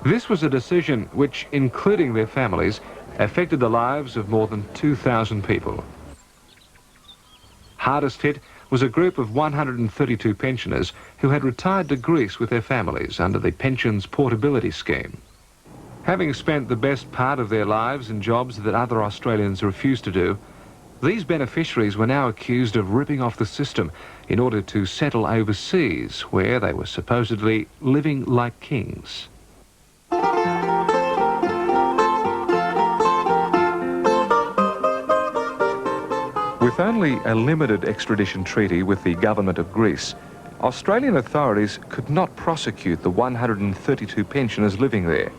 This was a decision which, including their families, affected the lives of more than 2,000 people. Hardest hit was a group of 132 pensioners who had retired to Greece with their families under the Pensions Portability Scheme. Having spent the best part of their lives in jobs that other Australians refused to do, these beneficiaries were now accused of ripping off the system in order to settle overseas, where they were supposedly living like kings. With only a limited extradition treaty with the government of Greece, Australian authorities could not prosecute the 132 pensioners living there,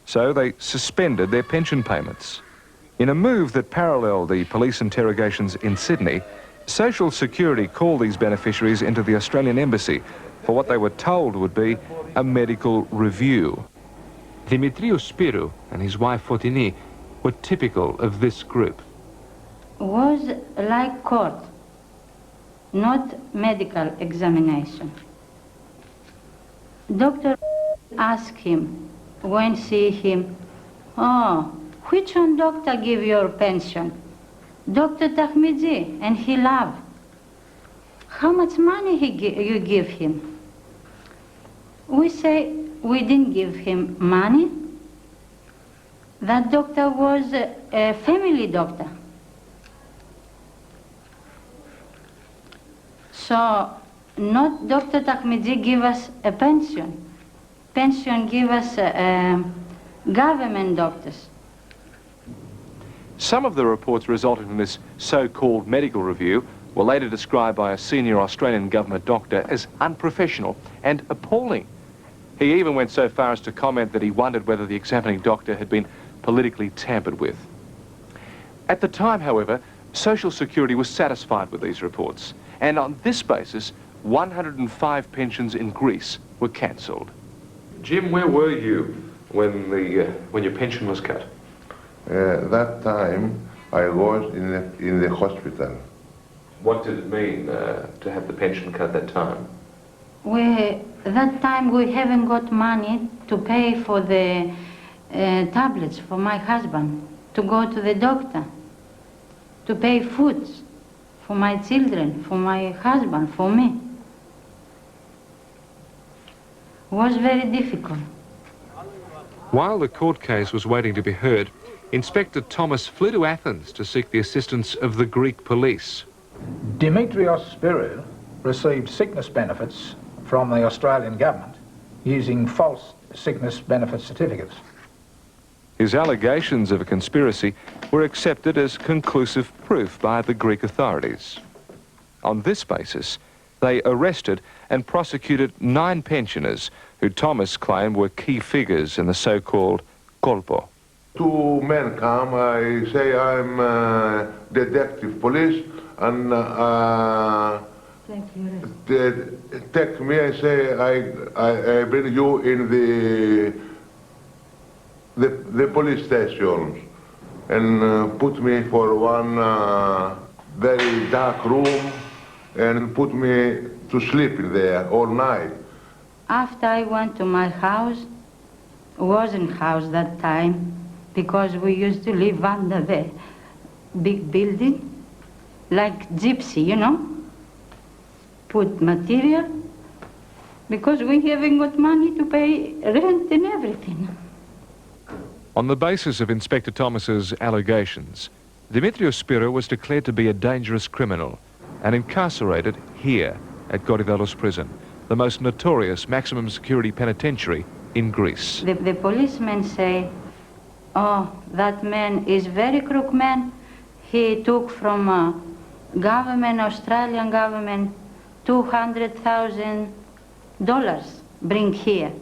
so they suspended their pension payments. In a move that paralleled the police interrogations in Sydney, Social Security called these beneficiaries into the Australian Embassy for what they were told would be a medical review. Dimitrios Spyrou and his wife Fotini were typical of this group. Was like court, not medical examination. Doctor asked him, when see him, "Oh, which one doctor give your pension?" "Dr. Tahmidzi," and he laughed. "How much money you give him?" We say we didn't give him money. That doctor was a family doctor. So, not Dr. Tahmidzi give us a pension. Pension give us government doctors. Some of the reports resulting from this so-called medical review were later described by a senior Australian government doctor as unprofessional and appalling. He even went so far as to comment that he wondered whether the examining doctor had been politically tampered with. At the time, however, Social Security was satisfied with these reports, and on this basis, 105 pensions in Greece were cancelled. Jim, where were you when your pension was cut? That time I was in the hospital. What did it mean to have the pension cut that time? That time we haven't got money to pay for the tablets for my husband, to go to the doctor, to pay foods for my children, for my husband, for me. It was very difficult. While the court case was waiting to be heard, Inspector Thomas flew to Athens to seek the assistance of the Greek police. Dimitrios Spyrou received sickness benefits from the Australian government using false sickness benefit certificates. His allegations of a conspiracy were accepted as conclusive proof by the Greek authorities. On this basis, they arrested and prosecuted 9 pensioners who Thomas claimed were key figures in the so-called kolpo. 2 men come, I say I'm detective police, and they take me, I say I bring you in the police station and put me for one very dark room and put me to sleep in there all night. After I went to my house, wasn't house that time, because we used to live under the big building, like gypsy, you know, put material, because we haven't got money to pay rent and everything. On the basis of Inspector Thomas's allegations, Dimitrios Spyrou was declared to be a dangerous criminal and incarcerated here at Korydallos prison, the most notorious maximum security penitentiary in Greece. The policemen say, "Oh, that man is very crook man. He took from government, Australian government, $200,000 bring here.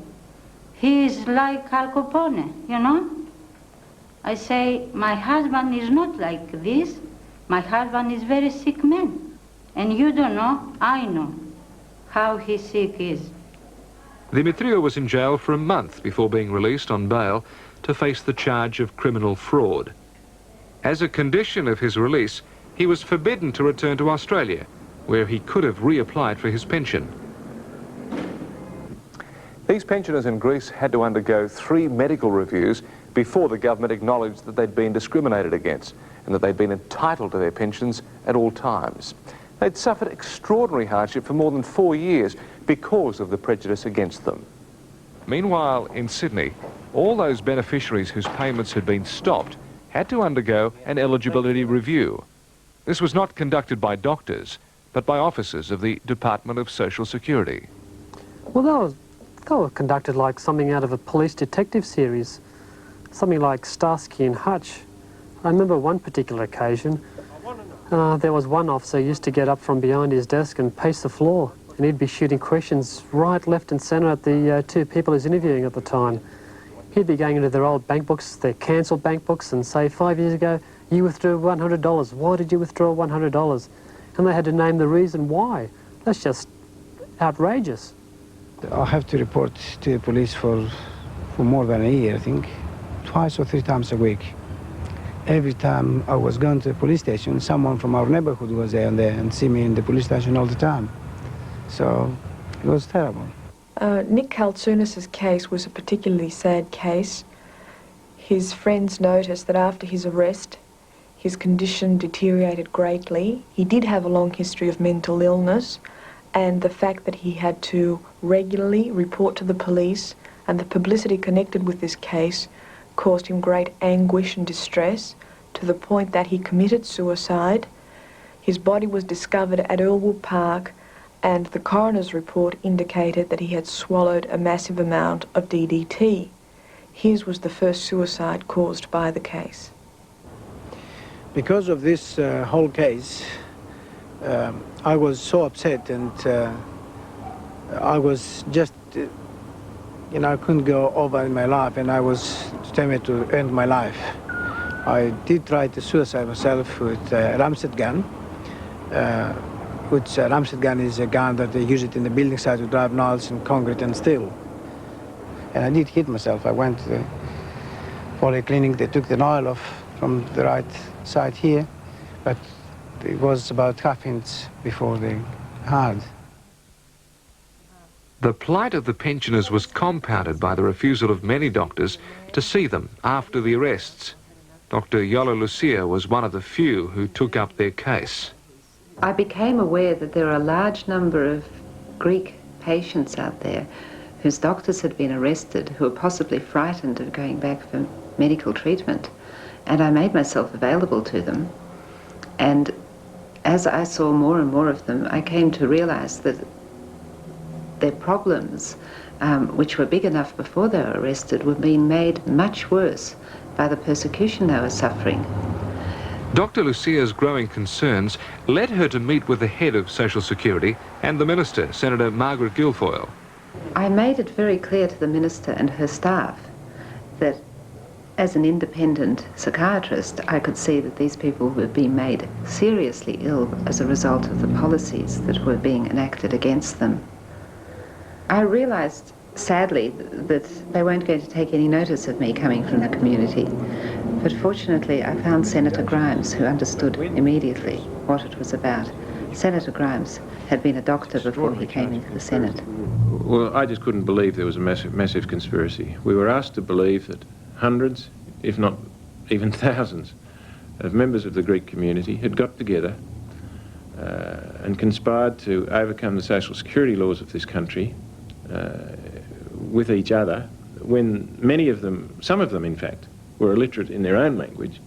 He is like Al Capone, you know?" I say, my husband is not like this. My husband is very sick man. And you don't know, I know how he sick is. Dimitriou was in jail for a month before being released on bail to face the charge of criminal fraud. As a condition of his release, he was forbidden to return to Australia, where he could have reapplied for his pension. These pensioners in Greece had to undergo 3 medical reviews before the government acknowledged that they'd been discriminated against and that they'd been entitled to their pensions at all times. They'd suffered extraordinary hardship for more than 4 years because of the prejudice against them. Meanwhile, in Sydney, all those beneficiaries whose payments had been stopped had to undergo an eligibility review. This was not conducted by doctors, but by officers of the Department of Social Security. Well, they were conducted like something out of a police detective series, something like Starsky and Hutch. I remember one particular occasion, there was one officer who used to get up from behind his desk and pace the floor, and he'd be shooting questions right, left and centre at the 2 people he was interviewing at the time. He'd be going into their old bank books, their cancelled bank books, and say, 5 years ago, you withdrew $100. Why did you withdraw $100? And they had to name the reason why. That's just outrageous. I have to report to the police for more than a year, I think, 2 or 3 times a week. Every time I was going to the police station, someone from our neighborhood was there and see me in the police station all the time. So it was terrible. Nick Kaltsounis' case was a particularly sad case. His friends noticed that after his arrest, his condition deteriorated greatly. He did have a long history of mental illness, and the fact that he had to regularly report to the police and the publicity connected with this case caused him great anguish and distress, to the point that he committed suicide. His body was discovered at Earlwood Park, and the coroner's report indicated that he had swallowed a massive amount of DDT. His was the first suicide caused by the case. Because of this whole case, I was so upset, and I was just, I couldn't go over in my life, and I was determined to end my life. I did try to suicide myself with a Ramstead gun, which Ramstead gun is a gun that they use it in the building site to drive nails and concrete and steel. And I did hit myself. I went to the polyclinic, they took the nail off from the right side here, but it was about ½ inch before they had. The plight of the pensioners was compounded by the refusal of many doctors to see them after the arrests. Dr. Yola Lucia was one of the few who took up their case. I became aware that there are a large number of Greek patients out there whose doctors had been arrested, who were possibly frightened of going back for medical treatment, and I made myself available to them. And as I saw more and more of them, I came to realize that their problems, which were big enough before they were arrested, were being made much worse by the persecution they were suffering. Dr. Lucia's growing concerns led her to meet with the head of Social Security and the Minister, Senator Margaret Guilfoyle. I made it very clear to the Minister and her staff that as an independent psychiatrist, I could see that these people were being made seriously ill as a result of the policies that were being enacted against them. I realized, sadly, that they weren't going to take any notice of me coming from the community. But fortunately, I found Senator Grimes, who understood immediately what it was about. Senator Grimes had been a doctor before he came into the Senate. Well, I just couldn't believe there was a massive conspiracy. We were asked to believe that hundreds, if not even thousands, of members of the Greek community had got together and conspired to overcome the social security laws of this country with each other, when many of them, some of them in fact, were illiterate in their own language.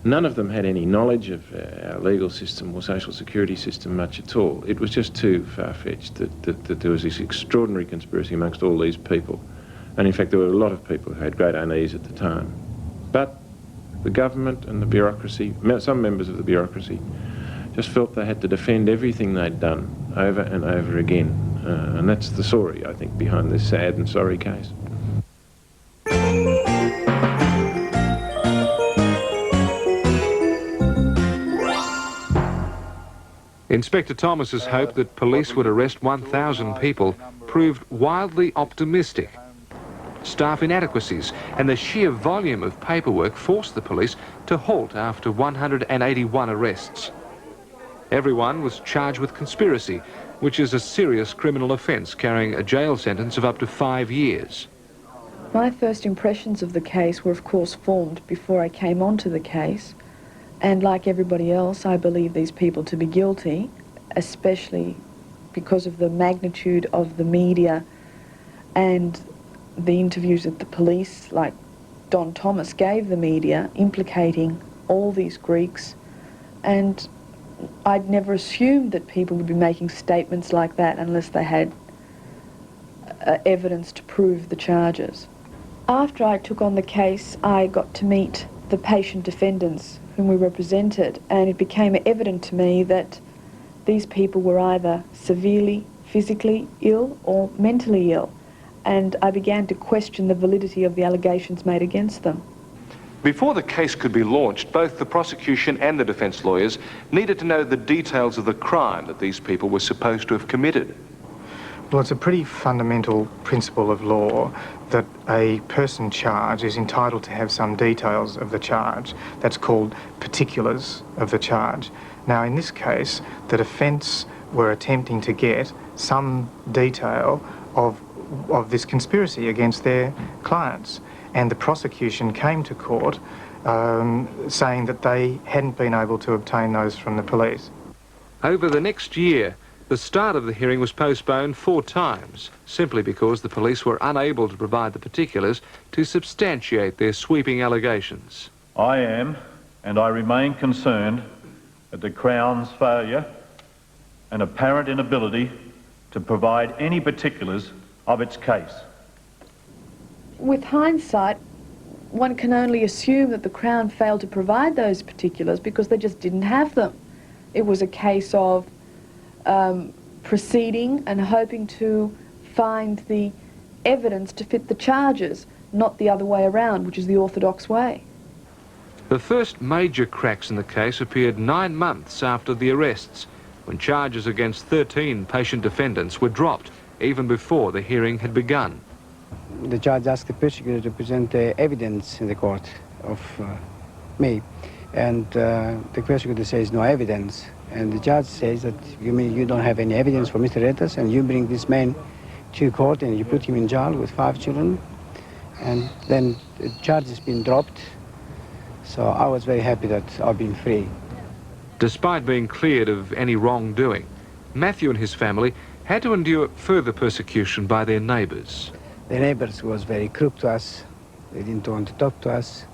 None of them had any knowledge of our legal system or social security system much at all. It was just too far-fetched that there was this extraordinary conspiracy amongst all these people. And in fact, there were a lot of people who had great unease at the time. But the government and the bureaucracy, some members of the bureaucracy, just felt they had to defend everything they'd done over and over again. And that's the story, I think, behind this sad and sorry case. Inspector Thomas's hope that police would arrest 1,000 people proved wildly optimistic. Staff inadequacies and the sheer volume of paperwork forced the police to halt after 181 arrests. Everyone was charged with conspiracy, which is a serious criminal offence carrying a jail sentence of up to 5 years. My first impressions of the case were of course formed before I came onto the case, and like everybody else I believe these people to be guilty, especially because of the magnitude of the media and the interviews that the police, like Don Thomas, gave the media implicating all these Greeks, and I'd never assumed that people would be making statements like that unless they had evidence to prove the charges. After I took on the case, I got to meet the patient defendants whom we represented, and it became evident to me that these people were either severely physically ill or mentally ill, and I began to question the validity of the allegations made against them. Before the case could be launched, both the prosecution and the defence lawyers needed to know the details of the crime that these people were supposed to have committed. Well, it's a pretty fundamental principle of law that a person charged is entitled to have some details of the charge. That's called particulars of the charge. Now, in this case, the defence were attempting to get some detail of this conspiracy against their clients, and the prosecution came to court saying that they hadn't been able to obtain those from the police. Over the next year, the start of the hearing was postponed 4 times, simply because the police were unable to provide the particulars to substantiate their sweeping allegations. I am, and I remain concerned at the Crown's failure and apparent inability to provide any particulars of its case. With hindsight, one can only assume that the Crown failed to provide those particulars because they just didn't have them. It was a case of proceeding and hoping to find the evidence to fit the charges, not the other way around, which is the orthodox way. The first major cracks in the case appeared 9 months after the arrests, when charges against 13 patient defendants were dropped, even before the hearing had begun. The judge asked the prosecutor to present evidence in the court of me, and the prosecutor says no evidence. And the judge says that you mean you don't have any evidence for Mr. Retas, and you bring this man to court and you put him in jail with 5 children, and then the charge has been dropped. So I was very happy that I've been free. Despite being cleared of any wrongdoing, Matthew and his family had to endure further persecution by their neighbours. The neighbours was very crook to us. They didn't want to talk to us.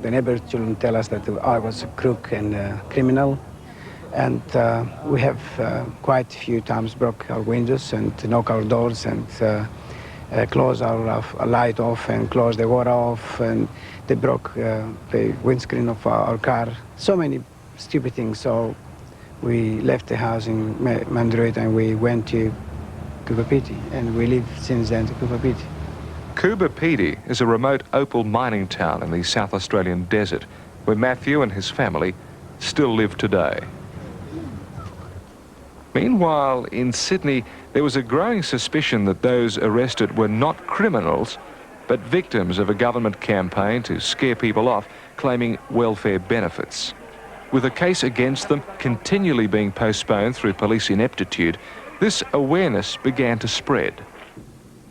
The neighbours children tell us that I was a crook and a criminal. And we have quite a few times broke our windows and knock our doors and close our light off and close the water off, and they broke the windscreen of our car. So many stupid things. So we left the house in Mandurah and we went to Kupapiti, and we live since then to Kupapiti. Kupapiti is a remote opal mining town in the South Australian desert, where Matthew and his family still live today. Meanwhile, in Sydney, there was a growing suspicion that those arrested were not criminals, but victims of a government campaign to scare people off, claiming welfare benefits. With a case against them continually being postponed through police ineptitude, this awareness began to spread.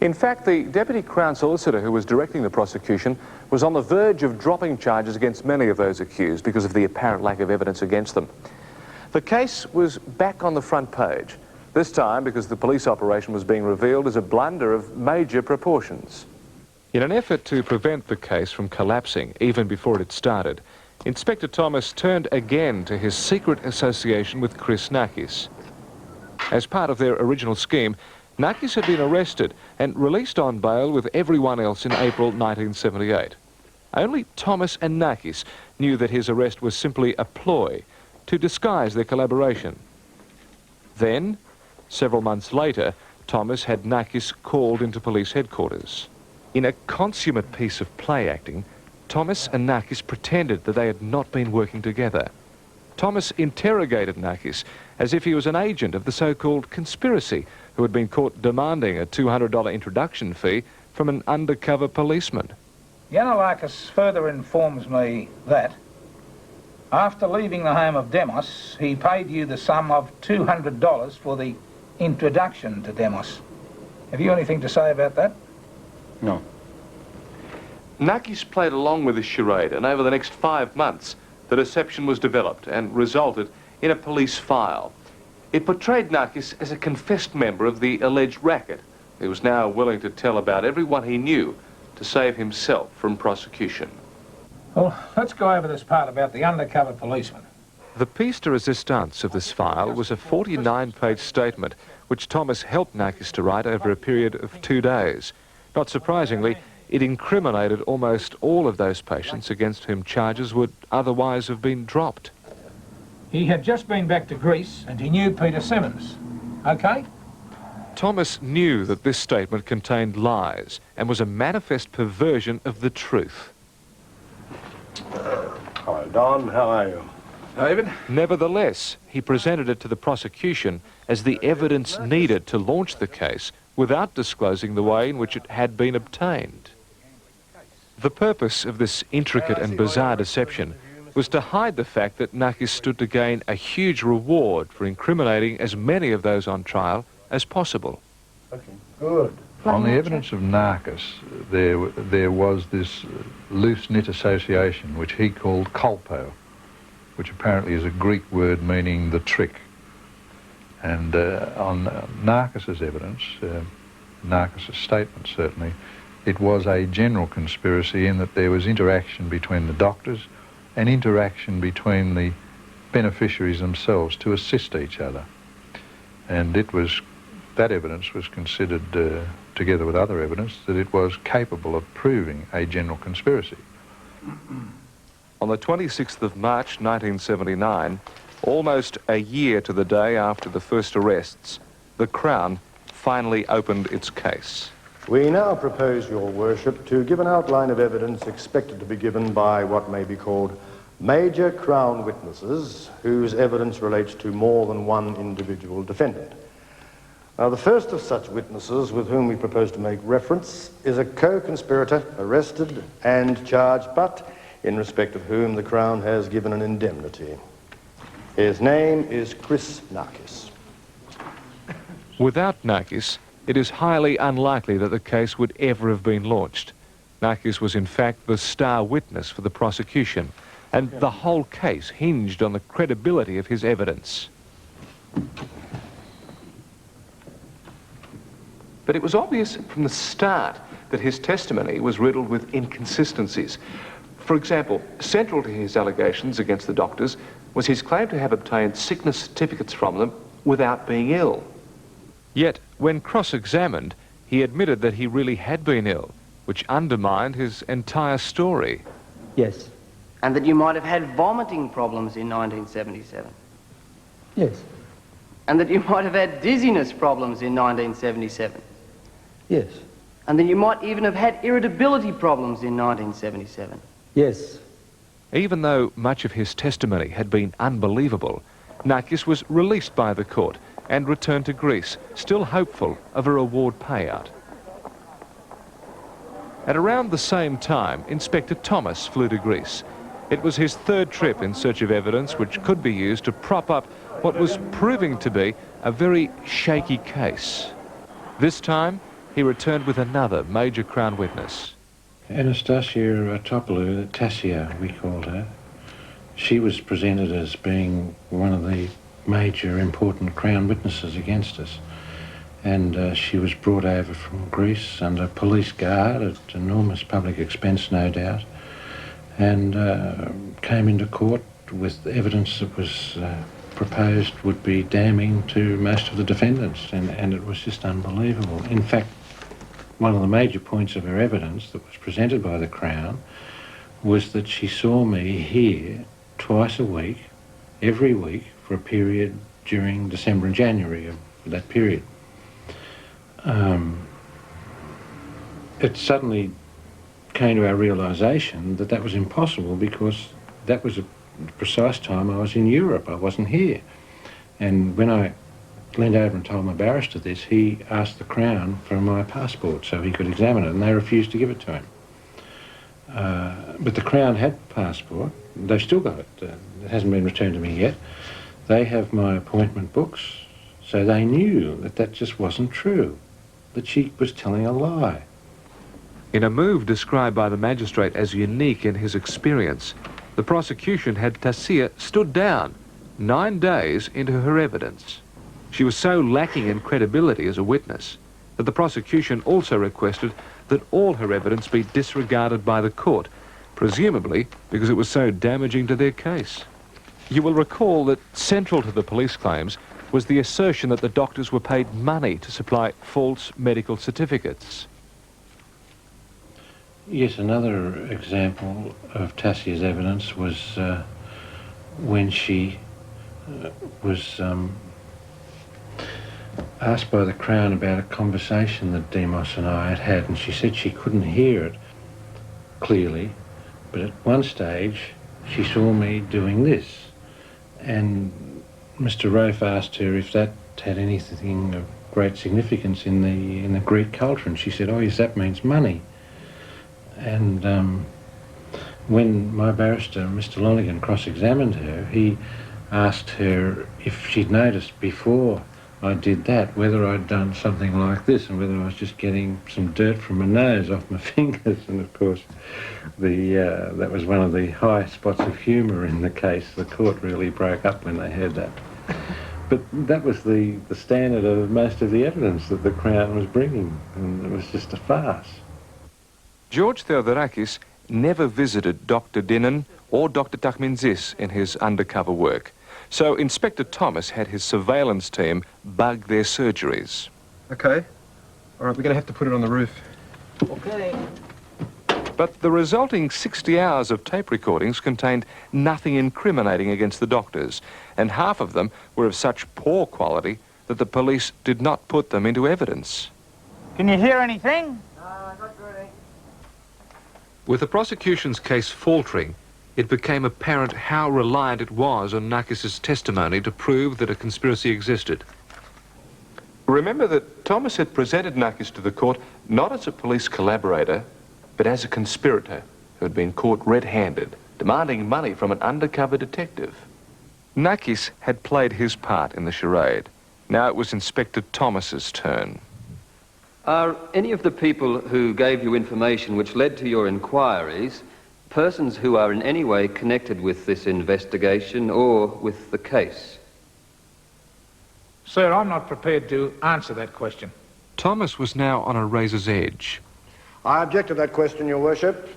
In fact, the Deputy Crown Solicitor who was directing the prosecution was on the verge of dropping charges against many of those accused because of the apparent lack of evidence against them. The case was back on the front page, this time because the police operation was being revealed as a blunder of major proportions. In an effort to prevent the case from collapsing even before it had started, Inspector Thomas turned again to his secret association with Chris Nakis. As part of their original scheme, Nakis had been arrested and released on bail with everyone else in April 1978. Only Thomas and Nakis knew that his arrest was simply a ploy to disguise their collaboration. Then, several months later, Thomas had Nakis called into police headquarters. In a consummate piece of play acting, Thomas and Nakis pretended that they had not been working together. Thomas interrogated Nakis as if he was an agent of the so-called conspiracy who had been caught demanding a $200 introduction fee from an undercover policeman. Yanalakis further informs me that after leaving the home of Demos, he paid you the sum of $200 for the introduction to Demos. Have you anything to say about that? No. Nakis played along with this charade, and over the next 5 months, the deception was developed and resulted in a police file. It portrayed Nakis as a confessed member of the alleged racket, who was now willing to tell about everyone he knew to save himself from prosecution. Well, let's go over this part about the undercover policeman. The piece de resistance of this file was a 49-page statement which Thomas helped Nakis to write over a period of 2 days. Not surprisingly, it incriminated almost all of those patients against whom charges would otherwise have been dropped. He had just been back to Greece and he knew Peter Simmons. OK? Thomas knew that this statement contained lies and was a manifest perversion of the truth. Hello, Don. How are you? David? Nevertheless, he presented it to the prosecution as the evidence needed to launch the case without disclosing the way in which it had been obtained. The purpose of this intricate and bizarre deception was to hide the fact that Nakis stood to gain a huge reward for incriminating as many of those on trial as possible. Okay, good. On the evidence of Nakis, there was this loose-knit association which he called kolpo, which apparently is a Greek word meaning the trick. And on Nakis's evidence, Nakis's statement certainly, it was a general conspiracy in that there was interaction between the doctors and interaction between the beneficiaries themselves to assist each other. And that evidence was considered, together with other evidence, that it was capable of proving a general conspiracy. On the 26th of March 1979, almost a year to the day after the first arrests, the Crown finally opened its case. We now propose, Your Worship, to give an outline of evidence expected to be given by what may be called major Crown witnesses, whose evidence relates to more than one individual defendant. Now, the first of such witnesses with whom we propose to make reference is a co-conspirator arrested and charged, but in respect of whom the Crown has given an indemnity. His name is Chris Nakis. Without Nakis, it is highly unlikely that the case would ever have been launched. Nakis was in fact the star witness for the prosecution, and the whole case hinged on the credibility of his evidence. But it was obvious from the start that his testimony was riddled with inconsistencies. For example, central to his allegations against the doctors was his claim to have obtained sickness certificates from them without being ill. Yet, when cross-examined, he admitted that he really had been ill, which undermined his entire story. Yes. And that you might have had vomiting problems in 1977. Yes. And that you might have had dizziness problems in 1977. Yes. And that you might even have had irritability problems in 1977. Yes. Even though much of his testimony had been unbelievable, Nakis was released by the court and returned to Greece, still hopeful of a reward payout. At around the same time, Inspector Thomas flew to Greece. It was his third trip in search of evidence which could be used to prop up what was proving to be a very shaky case. This time, he returned with another major Crown witness. Anastasia Topoulou, Tassia we called her, she was presented as being one of the major important Crown witnesses against us. And she was brought over from Greece under police guard at enormous public expense, no doubt, and came into court with evidence that was proposed would be damning to most of the defendants, and it was just unbelievable. In fact, one of the major points of her evidence that was presented by the Crown was that she saw me here twice a week, every week, for a period during December and January of that period. It suddenly came to our realisation that that was impossible, because that was the precise time I was in Europe. I wasn't here. And when I leaned over and told my barrister this, he asked the Crown for my passport so he could examine it, and they refused to give it to him. But the Crown had the passport. They've still got it. It hasn't been returned to me yet. They have my appointment books, so they knew that that just wasn't true, that she was telling a lie. In a move described by the magistrate as unique in his experience, the prosecution had Tasia stood down 9 days into her evidence. She was so lacking in credibility as a witness that the prosecution also requested that all her evidence be disregarded by the court, presumably because it was so damaging to their case. You will recall that central to the police claims was the assertion that the doctors were paid money to supply false medical certificates. Yes, another example of Tasia's evidence was when she was asked by the Crown about a conversation that Demos and I had had, and she said she couldn't hear it clearly, but at one stage she saw me doing this, and Mr. Rofe asked her if that had anything of great significance in the Greek culture, and she said, "Oh yes, that means money." And when my barrister, Mr. Lonergan, cross-examined her, he asked her if she'd noticed before I did that whether I'd done something like this and whether I was just getting some dirt from my nose off my fingers. And of course, that was one of the high spots of humour in the case. The court really broke up when they heard that. But that was the standard of most of the evidence that the Crown was bringing, and it was just a farce. George Theodorakis never visited Dr. Dinnan or Dr. Takhminzis in his undercover work, so Inspector Thomas had his surveillance team bug their surgeries. Okay. All right, we're going to have to put it on the roof. Okay. But the resulting 60 hours of tape recordings contained nothing incriminating against the doctors, and half of them were of such poor quality that the police did not put them into evidence. Can you hear anything? With the prosecution's case faltering, it became apparent how reliant it was on Nakis's testimony to prove that a conspiracy existed. Remember that Thomas had presented Nakis to the court not as a police collaborator, but as a conspirator who had been caught red-handed, demanding money from an undercover detective. Nakis had played his part in the charade. Now it was Inspector Thomas's turn. Are any of the people who gave you information which led to your inquiries persons who are in any way connected with this investigation or with the case? Sir, I'm not prepared to answer that question. Thomas was now on a razor's edge. I object to that question, Your Worship.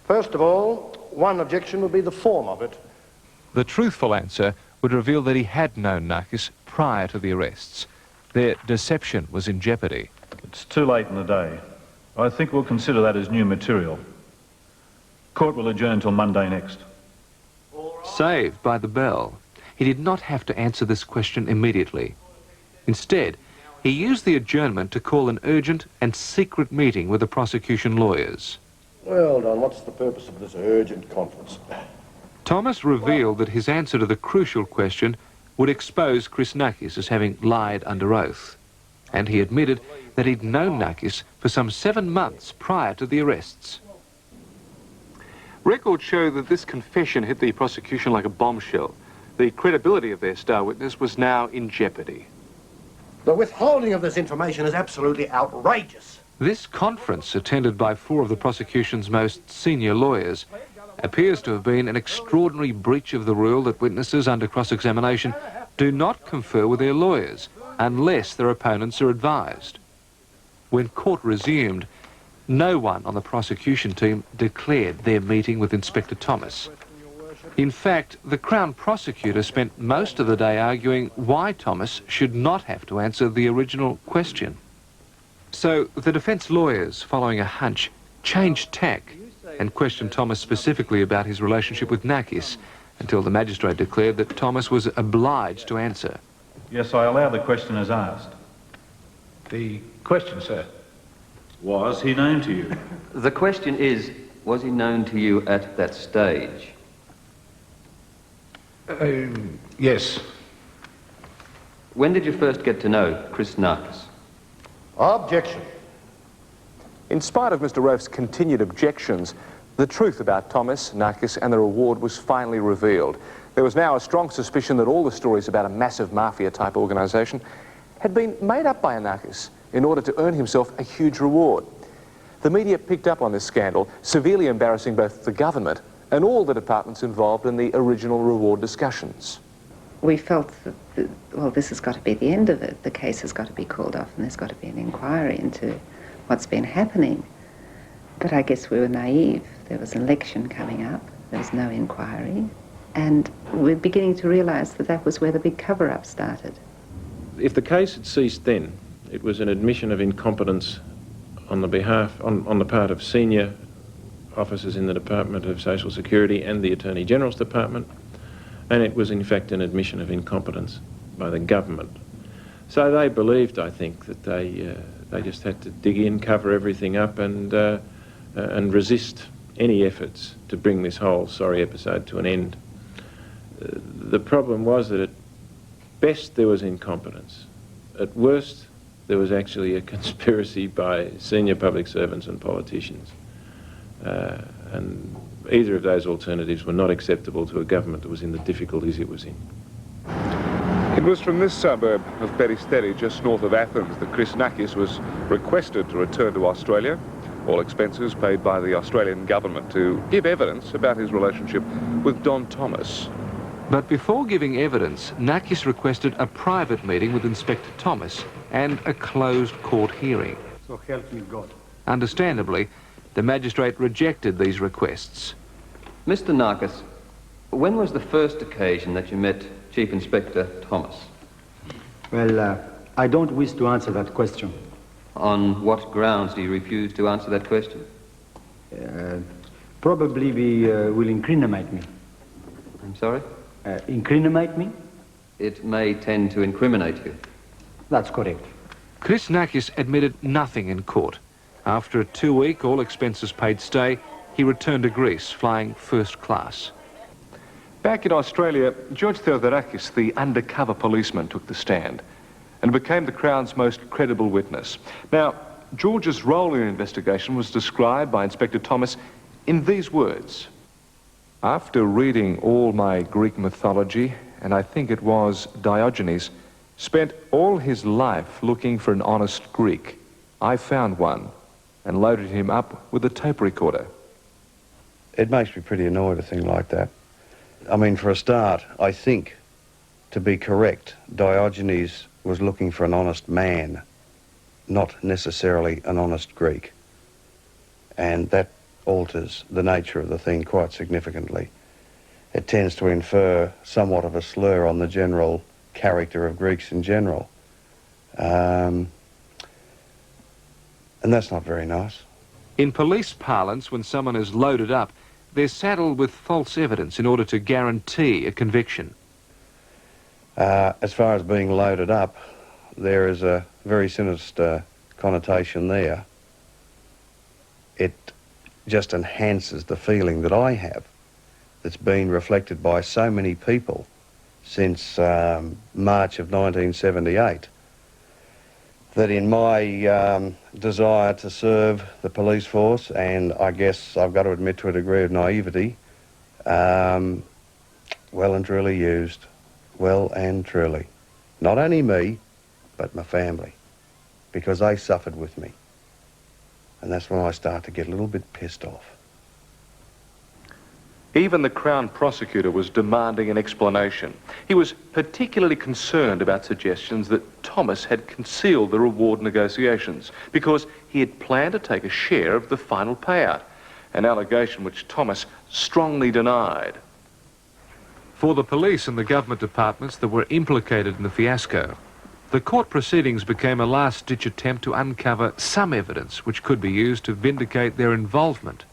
First of all, one objection would be the form of it. The truthful answer would reveal that he had known Nakis prior to the arrests. Their deception was in jeopardy. It's too late in the day. I think we'll consider that as new material. Court will adjourn till Monday next. Saved by the bell, he did not have to answer this question immediately. Instead, he used the adjournment to call an urgent and secret meeting with the prosecution lawyers. Well, Don, what's the purpose of this urgent conference? Thomas revealed that his answer to the crucial question would expose Chris Nakis as having lied under oath. And he admitted that he'd known Nakis for some 7 months prior to the arrests. Records show that this confession hit the prosecution like a bombshell. The credibility of their star witness was now in jeopardy. The withholding of this information is absolutely outrageous. This conference, attended by 4 of the prosecution's most senior lawyers, appears to have been an extraordinary breach of the rule that witnesses under cross-examination do not confer with their lawyers unless their opponents are advised. When court resumed, no one on the prosecution team declared their meeting with Inspector Thomas. In fact, the Crown prosecutor spent most of the day arguing why Thomas should not have to answer the original question. So the defence lawyers, following a hunch, changed tack and questioned Thomas specifically about his relationship with Nakis until the magistrate declared that Thomas was obliged to answer. Yes, I allow the question as asked. The question, sir. Was he known to you? The question is, was he known to you at that stage? Yes. When did you first get to know Chris Narkis? Objection. In spite of Mr. Roaf's continued objections, the truth about Thomas, Narkis and the reward was finally revealed. There was now a strong suspicion that all the stories about a massive mafia-type organisation had been made up by Narkis in order to earn himself a huge reward. The media picked up on this scandal, severely embarrassing both the government and all the departments involved in the original reward discussions. We felt that, well, this has got to be the end of it. The case has got to be called off and there's got to be an inquiry into what's been happening. But I guess we were naive. There was an election coming up. There was no inquiry. And we're beginning to realise that that was where the big cover-up started. If the case had ceased then, it was an admission of incompetence on the part of senior officers in the Department of Social Security and the Attorney General's Department, and it was in fact an admission of incompetence by the government. So they believed, I think, that they just had to dig in, cover everything up and resist any efforts to bring this whole sorry episode to an end. The problem was that at best there was incompetence. At worst, there was actually a conspiracy by senior public servants and politicians. And either of those alternatives were not acceptable to a government that was in the difficulties it was in. It was from this suburb of Peristeri, just north of Athens, that Chris Narkis was requested to return to Australia, all expenses paid by the Australian government, to give evidence about his relationship with Don Thomas. But before giving evidence, Narkis requested a private meeting with Inspector Thomas and a closed court hearing. So help me God. Understandably, the magistrate rejected these requests. Mr. Narkis, when was the first occasion that you met Chief Inspector Thomas? Well, I don't wish to answer that question. On what grounds do you refuse to answer that question? Probably we will incriminate me. I'm sorry? Incriminate me? It may tend to incriminate you. That's correct. Chris Narkis admitted nothing in court. After a 2-week, all expenses paid stay, he returned to Greece, flying first class. Back in Australia, George Theodorakis, the undercover policeman, took the stand and became the Crown's most credible witness. Now, George's role in the investigation was described by Inspector Thomas in these words. After reading all my Greek mythology, and I think it was Diogenes, spent all his life looking for an honest Greek, I found one and loaded him up with a tape recorder. It makes me pretty annoyed, a thing like that. I mean, for a start, I think, to be correct, Diogenes was looking for an honest man, not necessarily an honest Greek. And that alters the nature of the thing quite significantly. It tends to infer somewhat of a slur on the general character of Greeks in general. And that's not very nice. In police parlance, when someone is loaded up, they're saddled with false evidence in order to guarantee a conviction. As far as being loaded up, there is a very sinister connotation there. It just enhances the feeling that I have that's been reflected by so many people since March of 1978, that in my desire to serve the police force, and I guess I've got to admit to a degree of naivety, well and truly used. Well and truly. Not only me, but my family, because they suffered with me. And that's when I start to get a little bit pissed off. Even the Crown prosecutor was demanding an explanation. He was particularly concerned about suggestions that Thomas had concealed the reward negotiations because he had planned to take a share of the final payout, an allegation which Thomas strongly denied. For the police and the government departments that were implicated in the fiasco, the court proceedings became a last-ditch attempt to uncover some evidence which could be used to vindicate their involvement.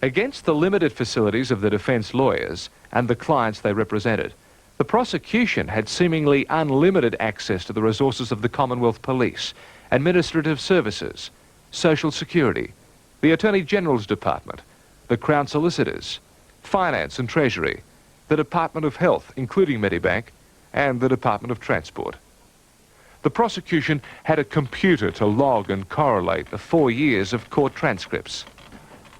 Against the limited facilities of the defence lawyers and the clients they represented, the prosecution had seemingly unlimited access to the resources of the Commonwealth Police, Administrative Services, Social Security, the Attorney General's Department, the Crown Solicitors, Finance and Treasury, the Department of Health, including Medibank, and the Department of Transport. The prosecution had a computer to log and correlate the 4 years of court transcripts.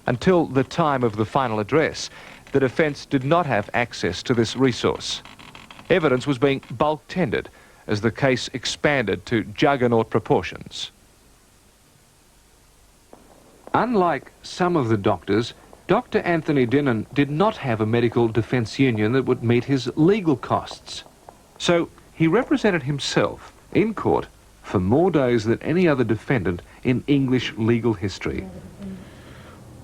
Until the time of the final address, the defence did not have access to this resource. Evidence was being bulk tendered as the case expanded to juggernaut proportions. Unlike some of the doctors, Dr. Anthony Dinnan did not have a medical defence union that would meet his legal costs. So he represented himself in court for more days than any other defendant in English legal history.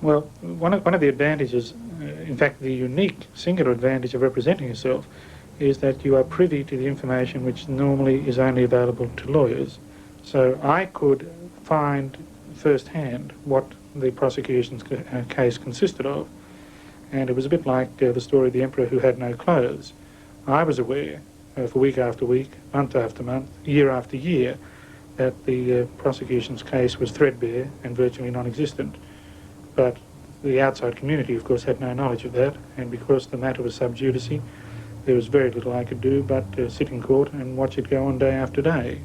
Well, one of the advantages, in fact the unique singular advantage of representing yourself, is that you are privy to the information which normally is only available to lawyers. So I could find firsthand what the prosecution's case consisted of, and it was a bit like the story of the emperor who had no clothes. I was aware for week after week, month after month, year after year, that the prosecution's case was threadbare and virtually non-existent. But the outside community, of course, had no knowledge of that, and because the matter was sub judice, there was very little I could do but sit in court and watch it go on day after day.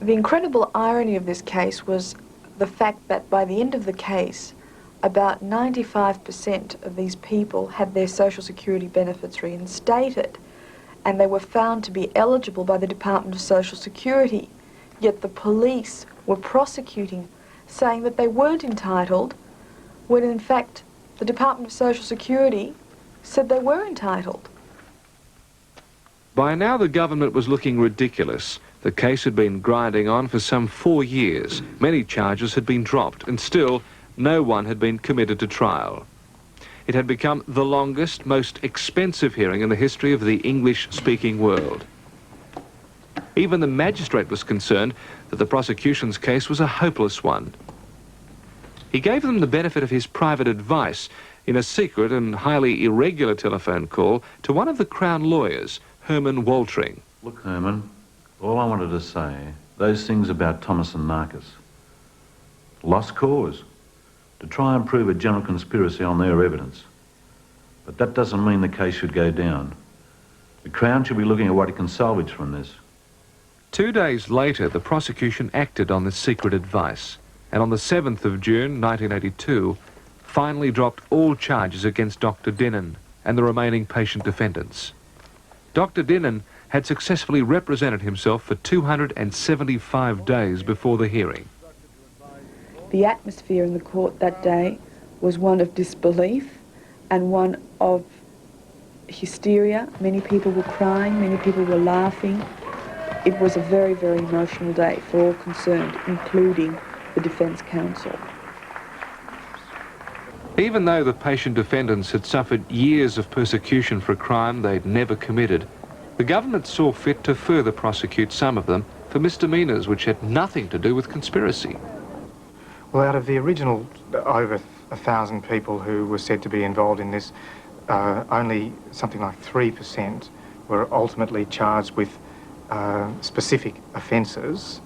The incredible irony of this case was the fact that by the end of the case, about 95% of these people had their social security benefits reinstated, and they were found to be eligible by the Department of Social Security. Yet the police were prosecuting, saying that they weren't entitled, when in fact the Department of Social Security said they were entitled. By now the government was looking ridiculous. The case had been grinding on for some 4 years. Many charges had been dropped, and still no one had been committed to trial. It had become the longest, most expensive hearing in the history of the English-speaking world. Even the magistrate was concerned that the prosecution's case was a hopeless one. He gave them the benefit of his private advice in a secret and highly irregular telephone call to one of the Crown lawyers, Herman Waltering. Look, Herman, all I wanted to say, those things about Thomas and Marcus, lost cause, to try and prove a general conspiracy on their evidence. But that doesn't mean the case should go down. The Crown should be looking at what it can salvage from this. 2 days later, the prosecution acted on this secret advice, and on the 7th of June 1982, finally dropped all charges against Dr. Dinnan and the remaining patient defendants. Dr. Dinnan had successfully represented himself for 275 days before the hearing. The atmosphere in the court that day was one of disbelief and one of hysteria. Many people were crying, many people were laughing. It was a very, very emotional day for all concerned, including the Defence Counsel. Even though the patient defendants had suffered years of persecution for a crime they'd never committed, the government saw fit to further prosecute some of them for misdemeanours which had nothing to do with conspiracy. Well, out of the original over 1,000 people who were said to be involved in this, only something like 3% were ultimately charged with specific offences,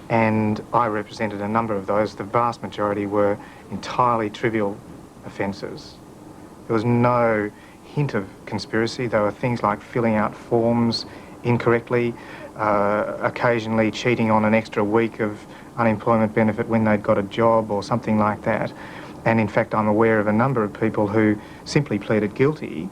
and I represented a number of those. The vast majority were entirely trivial offences. There was no hint of conspiracy. There were things like filling out forms incorrectly, occasionally cheating on an extra week of unemployment benefit when they'd got a job or something like that. And in fact, I'm aware of a number of people who simply pleaded guilty,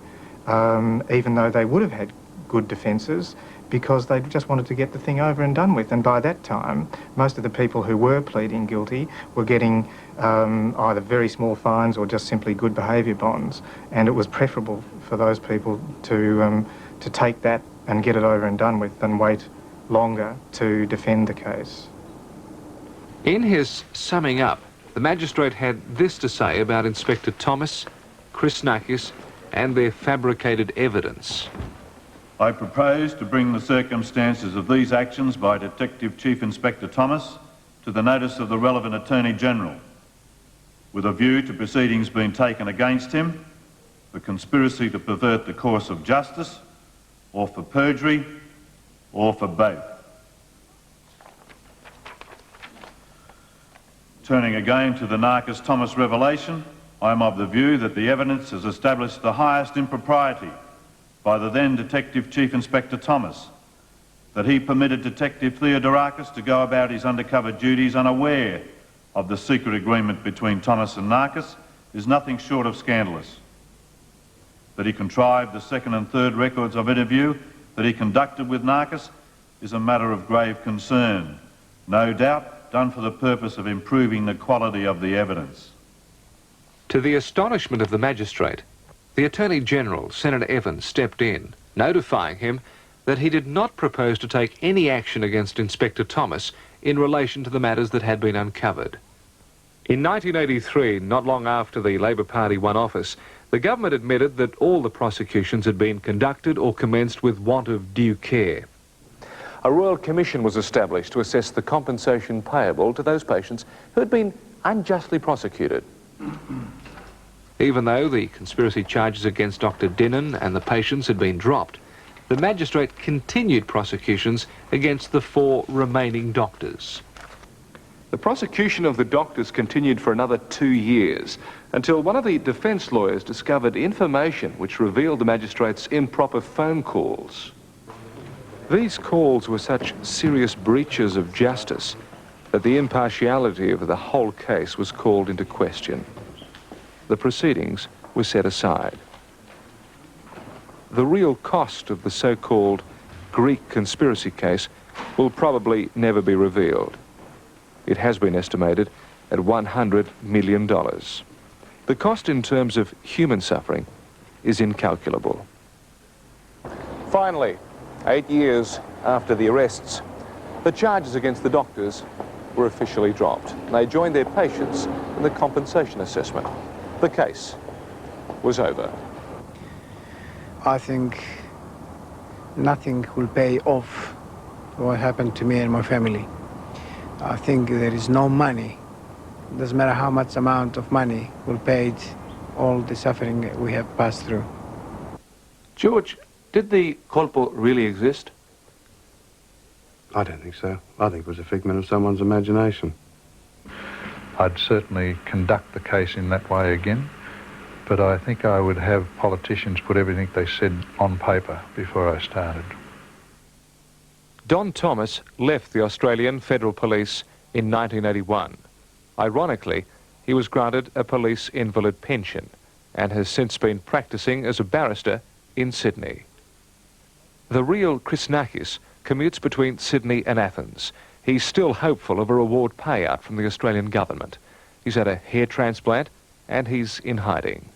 even though they would have had good defences, because they just wanted to get the thing over and done with. And by that time, most of the people who were pleading guilty were getting either very small fines or just simply good behaviour bonds. And it was preferable for those people to take that and get it over and done with than wait longer to defend the case. In his summing up, the magistrate had this to say about Inspector Thomas, Chris Nakis, and their fabricated evidence. I propose to bring the circumstances of these actions by Detective Chief Inspector Thomas to the notice of the relevant Attorney-General, with a view to proceedings being taken against him for conspiracy to pervert the course of justice, or for perjury, or for both. Turning again to the Narcus-Thomas revelation, I am of the view that the evidence has established the highest impropriety by the then Detective Chief Inspector Thomas, that he permitted Detective Theodorakis to go about his undercover duties unaware of the secret agreement between Thomas and Narkis is nothing short of scandalous. That he contrived the second and third records of interview that he conducted with Narkis is a matter of grave concern, no doubt done for the purpose of improving the quality of the evidence. To the astonishment of the magistrate, the Attorney-General, Senator Evans, stepped in, notifying him that he did not propose to take any action against Inspector Thomas in relation to the matters that had been uncovered. In 1983, not long after the Labor Party won office, the government admitted that all the prosecutions had been conducted or commenced with want of due care. A Royal Commission was established to assess the compensation payable to those patients who had been unjustly prosecuted. Even though the conspiracy charges against Dr. Dinnan and the patients had been dropped, the magistrate continued prosecutions against the 4 remaining doctors. The prosecution of the doctors continued for another 2 years, until one of the defence lawyers discovered information which revealed the magistrate's improper phone calls. These calls were such serious breaches of justice that the impartiality of the whole case was called into question. The proceedings were set aside. The real cost of the so-called Greek conspiracy case will probably never be revealed. It has been estimated at $100 million. The cost in terms of human suffering is incalculable. Finally, 8 years after the arrests, the charges against the doctors were officially dropped. They joined their patients in the compensation assessment. The case was over. I think nothing will pay off what happened to me and my family. I think there is no money. It doesn't matter how much amount of money will pay all the suffering we have passed through. George, did the culprit really exist? I don't think so. I think it was a figment of someone's imagination. I'd certainly conduct the case in that way again, but I think I would have politicians put everything they said on paper before I started. Don Thomas left the Australian Federal Police in 1981. Ironically, he was granted a police invalid pension and has since been practising as a barrister in Sydney. The real Chris Nakis commutes between Sydney and Athens. He's still hopeful of a reward payout from the Australian government. He's had a hair transplant and he's in hiding.